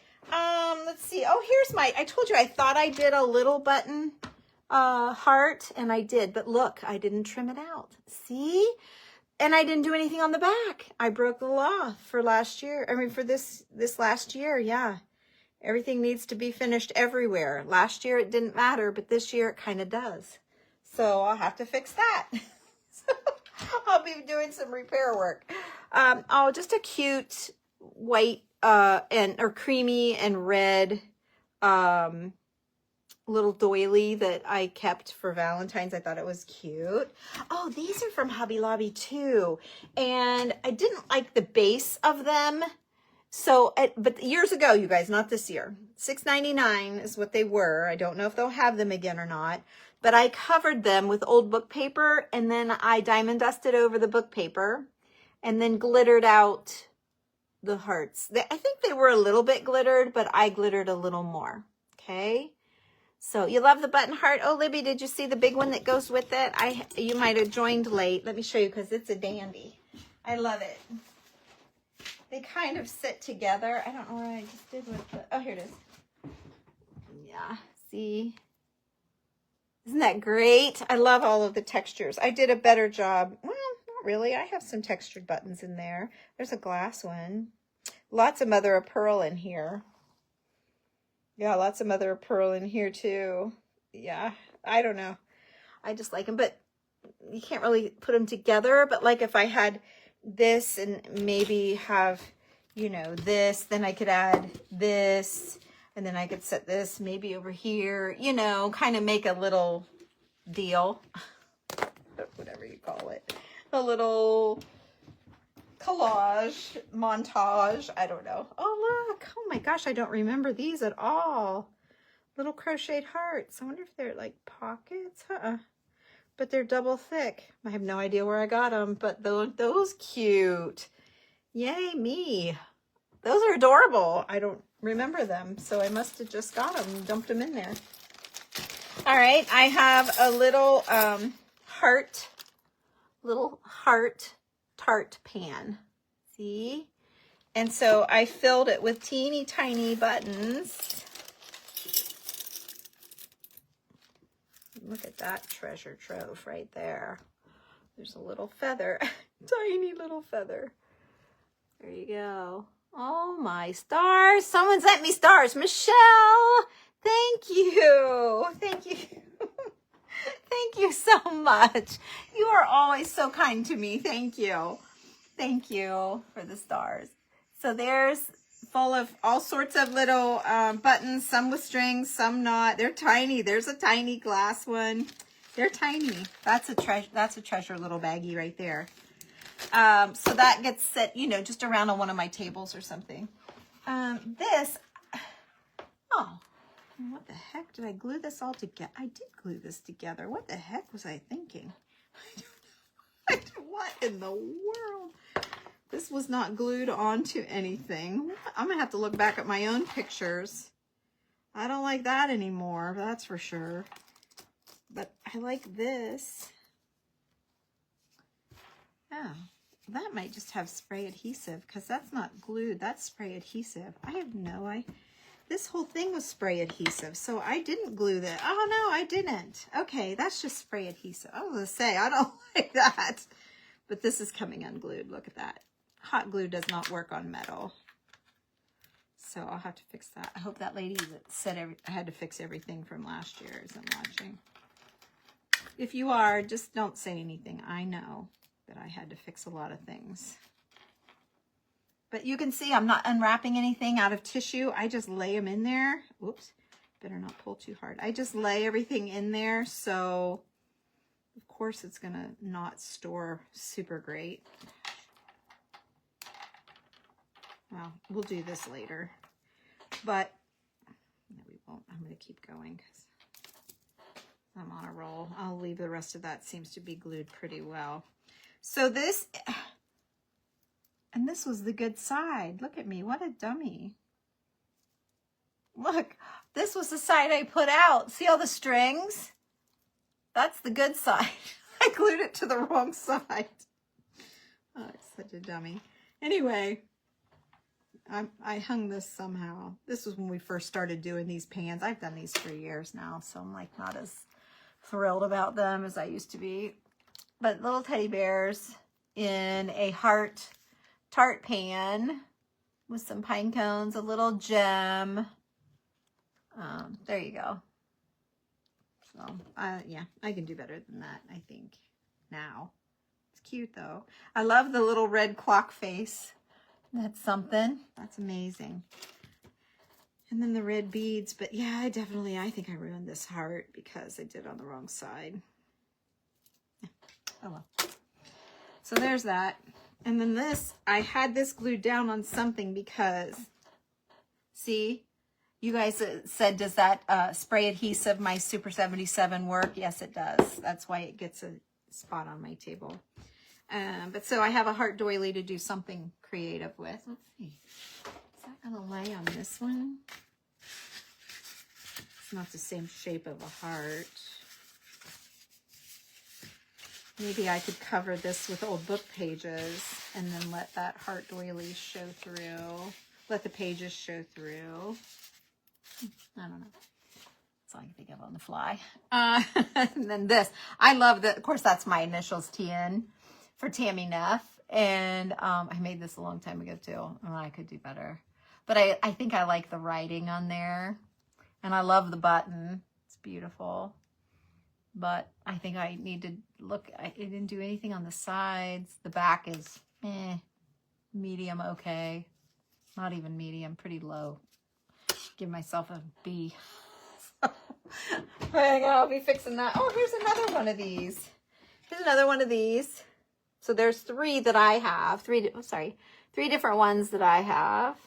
Let's see. Oh, here's I told you I thought I did a little button heart, and I did. But look, I didn't trim it out. See? And I didn't do anything on the back. I broke the law for last year. I mean, for this last year, yeah. Everything needs to be finished everywhere. Last year it didn't matter, but this year it kind of does. So I'll have to fix that. So I'll be doing some repair work. Oh, just a cute white or creamy and red little doily that I kept for Valentine's. I thought it was cute. Oh, these are from Hobby Lobby too. And I didn't like the base of them. So, but years ago, you guys, not this year. $6.99 is what they were. I don't know if they'll have them again or not. But I covered them with old book paper, and then I diamond dusted over the book paper, and then glittered out the hearts. I think they were a little bit glittered, but I glittered a little more. Okay. So you love the button heart. Oh, Libby, did you see the big one that goes with it? You might have joined late. Let me show you because it's a dandy. I love it. They kind of sit together. I don't know what I just did with the, oh, here it is. Yeah, see? Isn't that great? I love all of the textures. I did a better job. Well, not really. I have some textured buttons in there. There's a glass one. Lots of mother of pearl in here. Yeah, lots of mother of pearl in here too. Yeah, I don't know. I just like them, but you can't really put them together. But like if I had this and maybe have, you know, this, then I could add this, and then I could set this maybe over here, you know, kind of make a little deal, whatever you call it, a little collage, montage, I don't know. Oh, look, oh my gosh, I don't remember these at all. Little crocheted hearts. I wonder if they're like pockets, but they're double thick. I have no idea where I got them, but those cute. Yay, me. Those are adorable. I don't remember them, so I must have just got them and dumped them in there. All right, I have a little heart tart pan. See? And so I filled it with teeny tiny buttons. Look at that treasure trove right there. There's a little feather, tiny little feather. There you go. Oh, my stars. Someone sent me stars. Michelle, thank you. Thank you. Thank you so much. You are always so kind to me. Thank you. Thank you for the stars. So there's full of all sorts of little buttons, some with strings, some not. They're tiny. There's a tiny glass one. They're tiny. That's a treasure little baggie right there. So that gets set, you know, just around on one of my tables or something. This, oh, what the heck? Did I glue this all together? I did glue this together. What the heck was I thinking? I don't know. What in the world? This was not glued onto anything. I'm going to have to look back at my own pictures. I don't like that anymore, that's for sure. But I like this. Oh, that might just have spray adhesive because that's not glued. That's spray adhesive. I have no idea. this whole thing was spray adhesive, so I didn't glue that. Oh, no, I didn't. Okay, that's just spray adhesive. I was going to say, I don't like that. But this is coming unglued. Look at that. Hot glue does not work on metal. So I'll have to fix that. I hope that lady that said I had to fix everything from last year isn't watching. If you are, just don't say anything. I know that I had to fix a lot of things. But you can see I'm not unwrapping anything out of tissue. I just lay them in there. Oops, better not pull too hard. I just lay everything in there, so of course it's gonna not store super great. Well, we'll do this later, but no, we won't. I'm gonna keep going because I'm on a roll. I'll leave the rest of that. Seems to be glued pretty well. So this... And this was the good side. Look at me. What a dummy. Look, this was the side I put out. See all the strings? That's the good side. I glued it to the wrong side. Oh, it's such a dummy. Anyway, I hung this somehow. This was when we first started doing these pans. I've done these for years now, so I'm like not as thrilled about them as I used to be. But little teddy bears in a heart tart pan with some pine cones, a little gem. There you go. So, yeah, I can do better than that, I think, now. It's cute, though. I love the little red clock face. That's something. That's amazing. And then the red beads. But, yeah, I think I ruined this heart because I did it on the wrong side. Yeah. Oh, well. So, there's that. And then this, I had this glued down on something because, see, you guys said, does that spray adhesive, my Super 77, work? Yes, it does. That's why it gets a spot on my table. But so I have a heart doily to do something creative with. Let's see. Is that going to lay on this one? It's not the same shape of a heart. Maybe I could cover this with old book pages and then let that heart doily show through. Let the pages show through. I don't know. That's all I can think of on the fly. And then this. I love that. Of course, that's my initials, TN, for Tammy Neff. And I made this a long time ago, too. Oh, I could do better. But I think I like the writing on there. And I love the button. It's beautiful. But I think I need to look. I didn't do anything on the sides. The back is medium, okay. Not even medium, pretty low. Give myself a B. I'll be fixing that. Oh, here's another one of these. Here's another one of these. So there's three that I have. Three different ones that I have.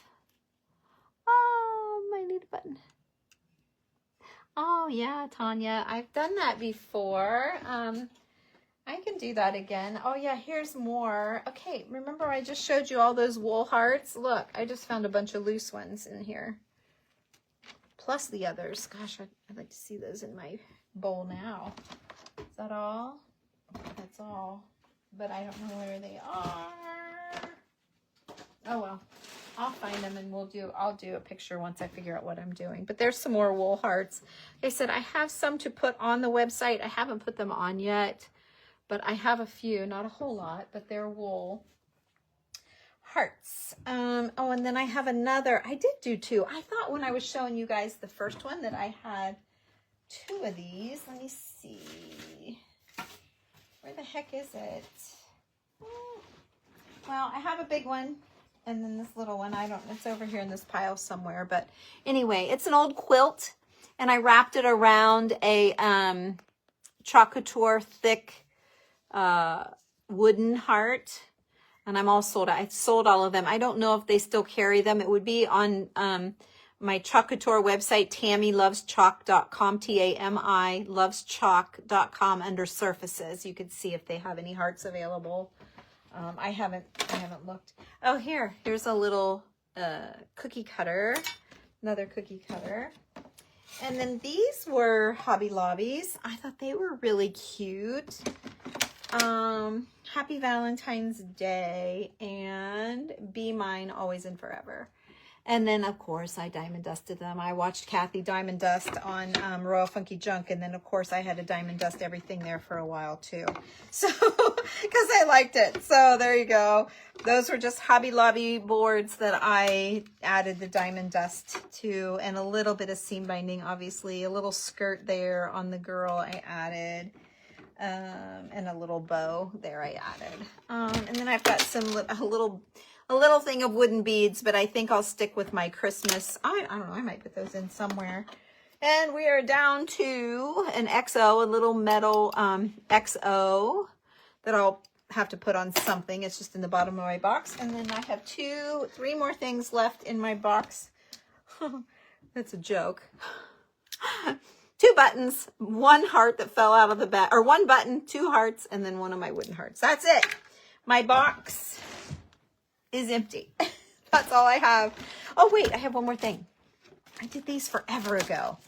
Oh, I need a button. Oh, yeah, Tanya, I've done that before. I can do that again. Oh, yeah, here's more. Okay, remember I just showed you all those wool hearts? Look, I just found a bunch of loose ones in here. Plus the others. Gosh, I'd like to see those in my bowl now. Is that all? That's all. But I don't know where they are. Oh, well. I'll find them and I'll do a picture once I figure out what I'm doing. But there's some more wool hearts. Like I said, I have some to put on the website. I haven't put them on yet, but I have a few, not a whole lot, but they're wool hearts. Oh, and then I have another. I did do two. I thought when I was showing you guys the first one that I had two of these. Let me see. Where the heck is it? Well, I have a big one. And then this little one, it's over here in this pile somewhere. But anyway, it's an old quilt. And I wrapped it around a Chalk Couture thick wooden heart. And I'm all sold out. I sold all of them. I don't know if they still carry them. It would be on my Chalk Couture website, TammyLovesChalk.com, T-A-M-I, loveschalk.com, under surfaces. You could see if they have any hearts available. I haven't looked. Oh, here's a little cookie cutter, another cookie cutter. And then these were Hobby Lobby's. I thought they were really cute. Happy Valentine's Day and Be Mine Always and Forever. And then, of course, I diamond dusted them. I watched Kathy diamond dust on Royal Funky Junk. And then, of course, I had to diamond dust everything there for a while, too. So, because I liked it. So, there you go. Those were just Hobby Lobby boards that I added the diamond dust to. And a little bit of seam binding, obviously. A little skirt there on the girl I added. And a little bow there I added. And then I've got a little thing of wooden beads, but I think I'll stick with my Christmas. I don't know, I might put those in somewhere. And we are down to an XO, a little metal XO that I'll have to put on something. It's just in the bottom of my box. And then I have three more things left in my box. That's a joke. 2 buttons, 1 heart that fell out of the back, or 1 button, 2 hearts, and then 1 of my wooden hearts. That's it. My box is empty. That's all I have. Oh, wait, I have one more thing. I did these forever ago.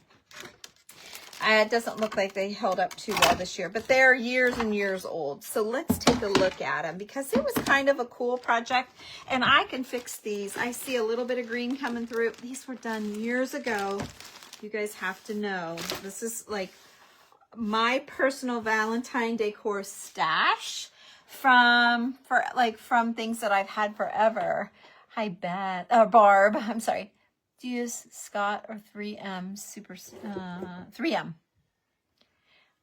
It doesn't look like they held up too well this year, but they're years and years old. So let's take a look at them because it was kind of a cool project, and I can fix these. I see a little bit of green coming through. These were done years ago. You guys have to know. This is like my personal Valentine decor stash from things that I've had forever. Hi, Barb. I'm sorry. Do you use Scott or 3M? 3M.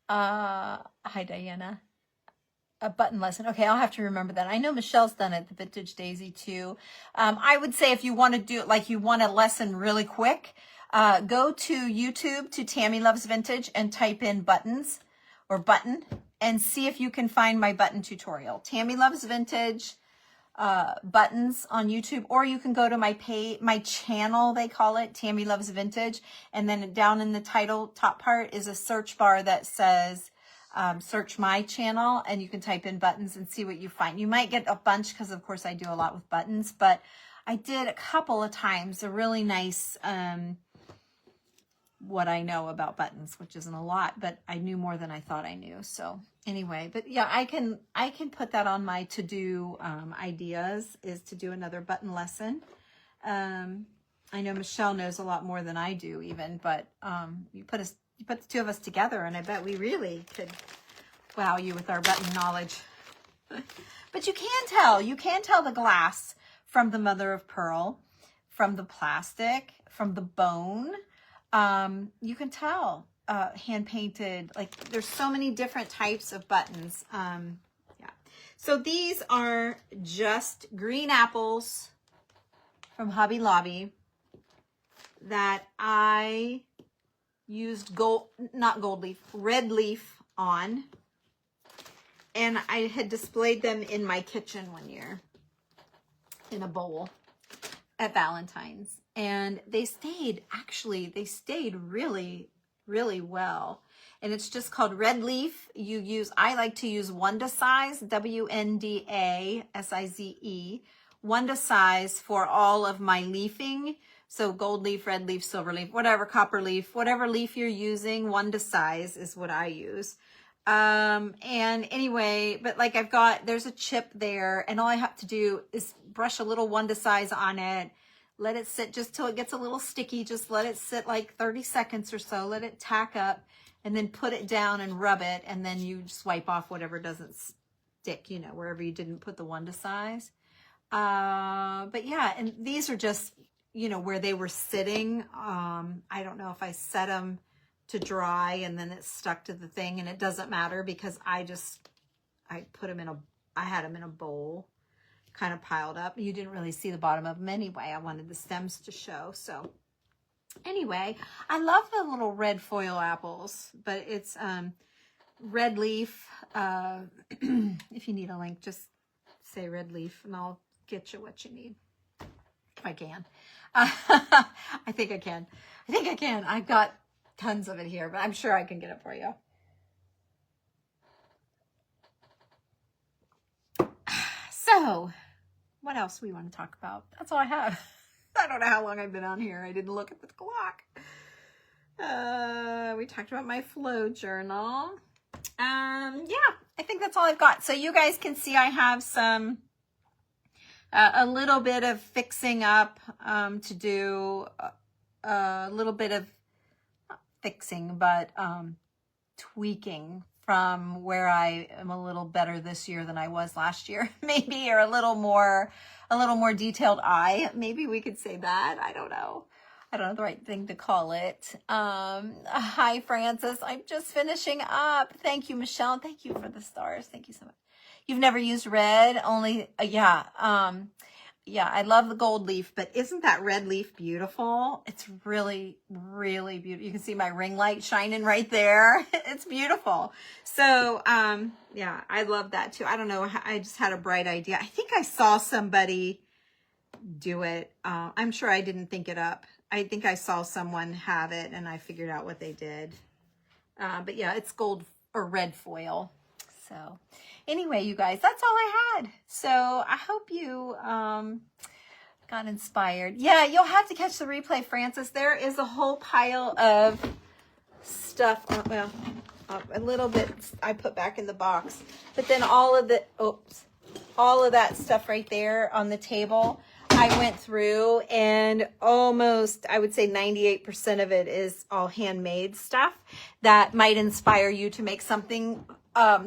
Hi, Diana. A button lesson. Okay, I'll have to remember that. I know Michelle's done it, the Vintage Daisy too. I would say if you want to do it, like you want a lesson really quick, go to YouTube to Tammy Loves Vintage and type in buttons or button and see if you can find my button tutorial. Tammy Loves Vintage buttons on YouTube, or you can go to my channel, they call it Tammy Loves Vintage, and then down in the title top part is a search bar that says search my channel, and you can type in buttons and see what you find. You might get a bunch because of course I do a lot with buttons, but I did a couple of times a really nice what I know about buttons, which isn't a lot, but I knew more than I thought I knew. So anyway, but yeah, I can put that on my to-do ideas, is to do another button lesson. I know Michelle knows a lot more than I do even, but you put the two of us together and I bet we really could wow you with our button knowledge. But you can tell the glass from the mother of pearl, from the plastic, from the bone. You can tell hand painted, like there's so many different types of buttons. Yeah. So these are just green apples from Hobby Lobby that I used red leaf on. And I had displayed them in my kitchen one year in a bowl at Valentine's. And they stayed really, really well. And it's just called red leaf. I like to use Wanda Size, WNDASIZE, Wanda Size for all of my leafing. So gold leaf, red leaf, silver leaf, whatever, copper leaf, whatever leaf you're using, Wanda Size is what I use. And anyway, but like there's a chip there, and all I have to do is brush a little Wanda Size on it. Let it sit just till it gets a little sticky. Just let it sit like 30 seconds or so. Let it tack up and then put it down and rub it. And then you just wipe off whatever doesn't stick, wherever you didn't put the Wanda Size. But yeah, and these are just, where they were sitting. I don't know if I set them to dry and then it stuck to the thing, and it doesn't matter because I put them I had them in a bowl, kind of piled up. You didn't really see the bottom of them anyway. I wanted the stems to show. So anyway, I love the little red foil apples, but it's red leaf. If you need a link, just say red leaf and I'll get you what you need. If I can. I think I can. I've got tons of it here, but I'm sure I can get it for you. So, what else we want to talk about? That's all I have. I don't know how long I've been on here. I didn't look at the clock. We talked about my flow journal. Yeah, I think that's all I've got. So you guys can see I have a little bit of fixing up to do, a little bit of not fixing, but tweaking from where I am a little better this year than I was last year, maybe, or a little more detailed eye. Maybe we could say that. I don't know. I don't know the right thing to call it. Hi, Francis. I'm just finishing up. Thank you, Michelle. Thank you for the stars. Thank you so much. You've never used red? Only, yeah. Yeah, I love the gold leaf, but isn't that red leaf beautiful? It's really, really beautiful. You can see my ring light shining right there. It's beautiful. So, yeah, I love that too. I don't know. I just had a bright idea. I think I saw somebody do it. I'm sure I didn't think it up. I think I saw someone have it and I figured out what they did. But yeah, it's gold or red foil. So anyway, you guys, that's all I had. So I hope you got inspired. Yeah, you'll have to catch the replay, Francis. There is a whole pile of stuff. Well, a little bit I put back in the box. But then all of that stuff right there on the table, I went through, and almost, I would say 98% of it is all handmade stuff that might inspire you to make something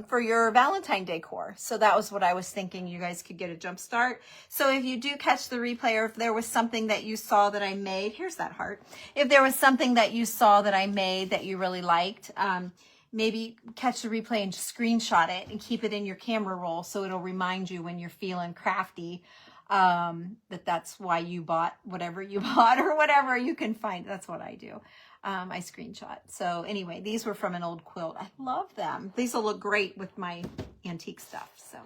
for your Valentine decor. So that was what I was thinking. You guys could get a jump start. So if you do catch the replay, or if there was something that you saw that I made, here's that heart. If there was something that you saw that I made that you really liked, maybe catch the replay and just screenshot it and keep it in your camera roll so it'll remind you when you're feeling crafty that's why you bought whatever you bought, or whatever you can find. That's what I do. I screenshot. So anyway, these were from an old quilt. I love them. These will look great with my antique stuff. So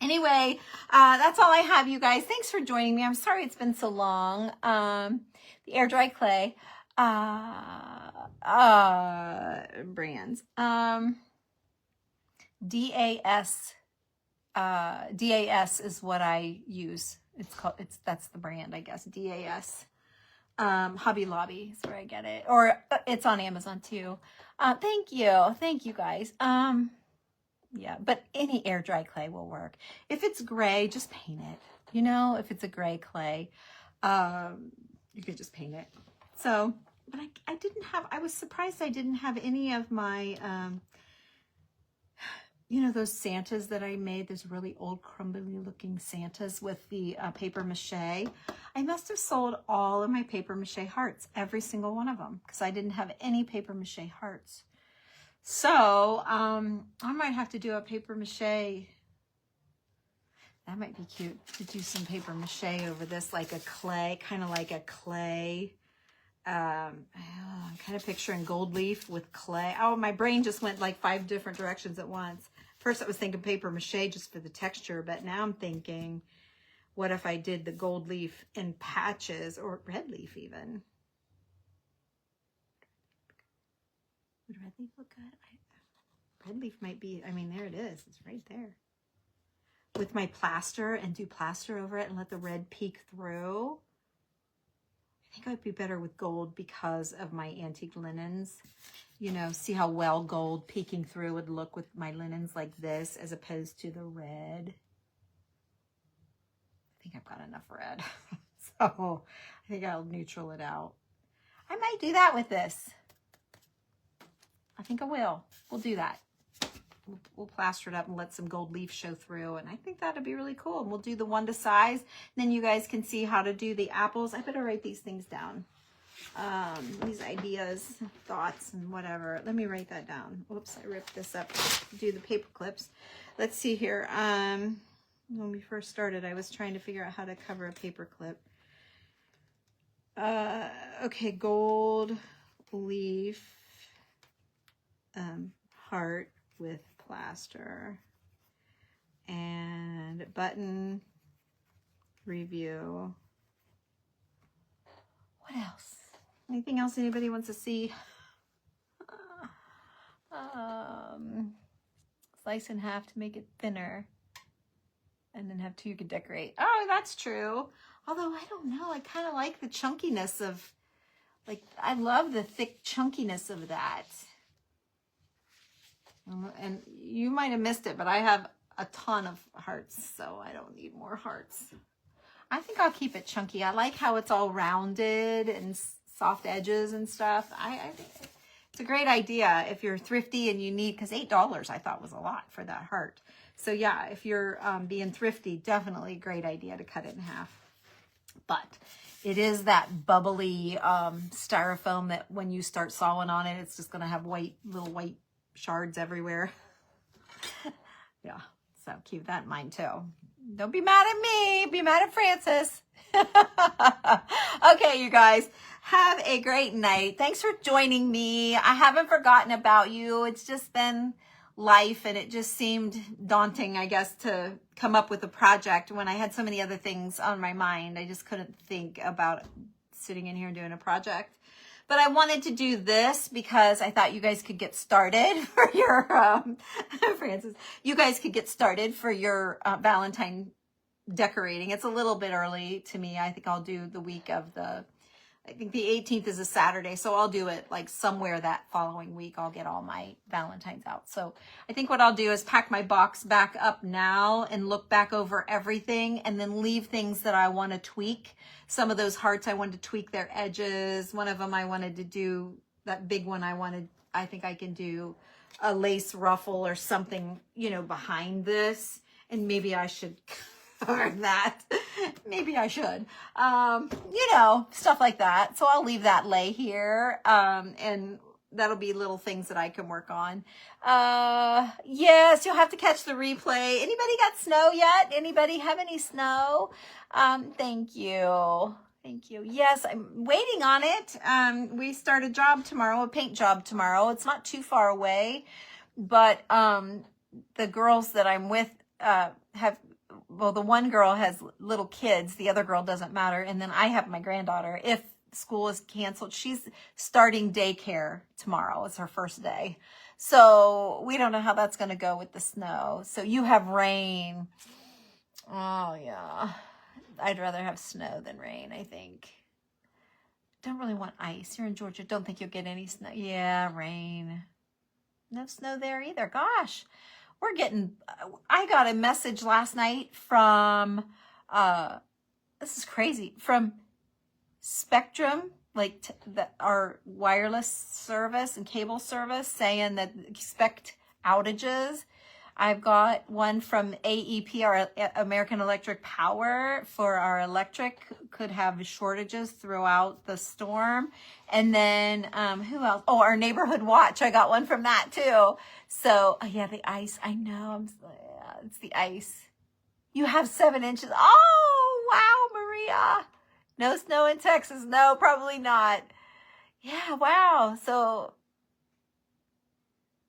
anyway, that's all I have, you guys. Thanks for joining me. I'm sorry it's been so long. The air dry clay brands. DAS is what I use. That's the brand, I guess. DAS. Hobby Lobby is where I get it, or it's on Amazon too. Thank you guys. Yeah, but any air dry clay will work. If it's gray, just paint it. You know, if it's a gray clay, you could just paint it. So, but I was surprised I didn't have any of my, you know, those Santas that I made, those really old crumbly looking Santas with the paper mache. I must have sold all of my paper mache hearts, every single one of them, because I didn't have any paper mache hearts. So I might have to do a paper mache. That might be cute to do some paper mache over this, like a clay, kind of like a clay. I'm kind of picturing gold leaf with clay. Oh, my brain just went like 5 different directions at once. First I was thinking paper mache just for the texture, but now I'm thinking, what if I did the gold leaf in patches, or red leaf even? Would red leaf look good? Red leaf might be, I mean, there it is. It's right there. With my plaster, and do plaster over it and let the red peek through. I think I'd be better with gold because of my antique linens. You know, see how well gold peeking through would look with my linens like this, as opposed to the red. I think I've got enough red. So I think I'll neutral it out. I might do that with this. I think I will. We'll do that. We'll plaster it up and let some gold leaf show through, and I think that'd be really cool. And we'll do the one to size, then you guys can see how to do the apples. I better write these things down, these ideas, thoughts, and whatever. Let me write that down. Oops, I ripped this up to do the paper clips. Let's see here. When we first started, I was trying to figure out how to cover a paper clip. Okay, gold leaf heart with plaster, and button review. What else? Anything else anybody wants to see? Slice in half to make it thinner, and then have 2 you could decorate. Oh, that's true. Although I don't know, I kind of like the chunkiness of, like, I love the thick chunkiness of that. And you might have missed it, but I have a ton of hearts, so I don't need more hearts. I think I'll keep it chunky. I like how it's all rounded and soft edges and stuff. I think it's a great idea if you're thrifty and you need, because $8 I thought was a lot for that heart. So yeah, if you're being thrifty, definitely a great idea to cut it in half. But it is that bubbly styrofoam that when you start sawing on it, it's just going to have little white shards everywhere. Yeah, so keep that in mind too. Don't be mad at me. Be mad at Francis. Okay, you guys, have a great night. Thanks for joining me. I haven't forgotten about you. It's just been life, and it just seemed daunting, I guess, to come up with a project when I had so many other things on my mind. I just couldn't think about sitting in here and doing a project. But I wanted to do this because I thought you guys could get started for your, Francis, you guys could get started for your Valentine decorating. It's a little bit early to me. I think I'll do the week of I think the 18th is a Saturday, so I'll do it like somewhere that following week. I'll get all my Valentines out. So I think what I'll do is pack my box back up now and look back over everything and then leave things that I want to tweak. Some of those hearts, I wanted to tweak their edges. One of them I wanted to do, that big one I think I can do a lace ruffle or something, you know, behind this. And maybe I should or that. Maybe I should. You know, stuff like that. So I'll leave that lay here. And that'll be little things that I can work on. Yes, you'll have to catch the replay. Anybody got snow yet? Anybody have any snow? Thank you. Thank you. Yes, I'm waiting on it. We start a job tomorrow, a paint job tomorrow. It's not too far away, but the girls that I'm with well, the one girl has little kids. The other girl doesn't matter. And then I have my granddaughter. If school is canceled, she's starting daycare tomorrow. It's her first day. So we don't know how that's going to go with the snow. So you have rain. Oh, yeah. I'd rather have snow than rain, I think. Don't really want ice. You're in Georgia. Don't think you'll get any snow. Yeah, rain. No snow there either. Gosh. We're getting, I got a message last night from, this is crazy, from Spectrum, like our wireless service and cable service, saying that expect outages. I've got one from AEP, our American Electric Power, for our electric, could have shortages throughout the storm. And then, who else? Oh, our Neighborhood Watch. I got one from that too. So, oh yeah, the ice. I know. It's the ice. You have 7 inches. Oh, wow, Maria. No snow in Texas. No, probably not. Yeah, wow. So,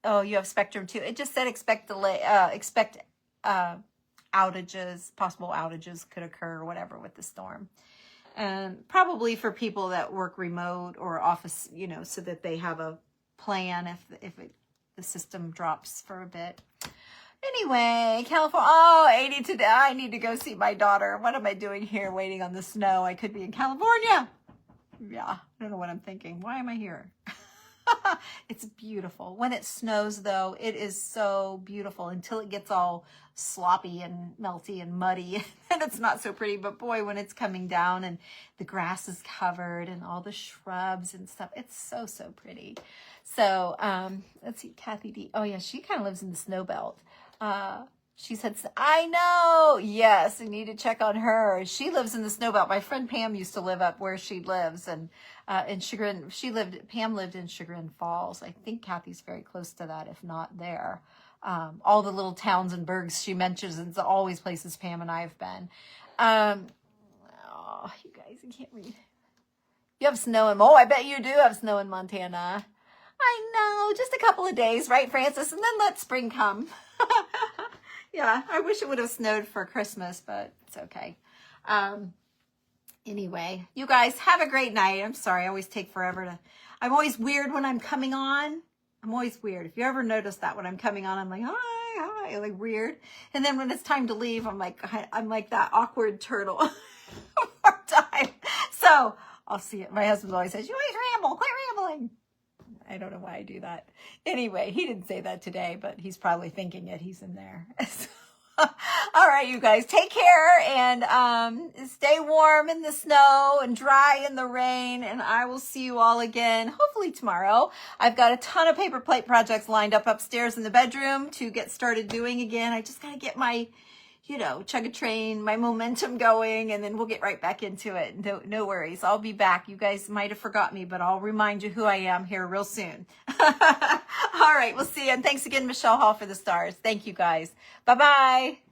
oh, you have Spectrum too. It just said expect outages, possible outages could occur or whatever with the storm. And probably for people that work remote or office, you know, so that they have a plan if the system drops for a bit. Anyway, California, oh, 80 today. I need to go see my daughter. What am I doing here waiting on the snow? I could be in California. Yeah, I don't know what I'm thinking. Why am I here? It's beautiful. When it snows, though, it is so beautiful until it gets all sloppy and melty and muddy. And it's not so pretty. But boy, when it's coming down and the grass is covered and all the shrubs and stuff, it's so, so pretty. So let's see, Kathy D. Oh, yeah, she kind of lives in the snow belt. She said, I know. Yes, I need to check on her. She lives in the snow belt. My friend Pam used to live up where she lives, and in Chagrin. Pam lived in Chagrin Falls. I think Kathy's very close to that, if not there. All the little towns and burgs she mentions, it's always places Pam and I have been. Oh, you guys, I can't read. You have snow in, I bet you do have snow in Montana. I know, just a couple of days, right, Francis? And then let spring come. Yeah, I wish it would have snowed for Christmas, but it's okay. Anyway, you guys have a great night. I'm sorry, I always take forever I'm always weird when I'm coming on. I'm always weird. If you ever notice that when I'm coming on, I'm like, hi, like weird. And then when it's time to leave, I'm like that awkward turtle for time. So I'll see it. My husband always says, you always ramble, quit rambling. I don't know why I do that. Anyway, he didn't say that today, but he's probably thinking it. He's in there. All right, you guys, take care and stay warm in the snow and dry in the rain. And I will see you all again, hopefully tomorrow. I've got a ton of paper plate projects lined up upstairs in the bedroom to get started doing again. I just got to get my, chug a train, my momentum going, and then we'll get right back into it. No worries. I'll be back. You guys might have forgot me, but I'll remind you who I am here real soon. All right, we'll see you. And thanks again, Michelle Hall, for the stars. Thank you, guys. Bye-bye.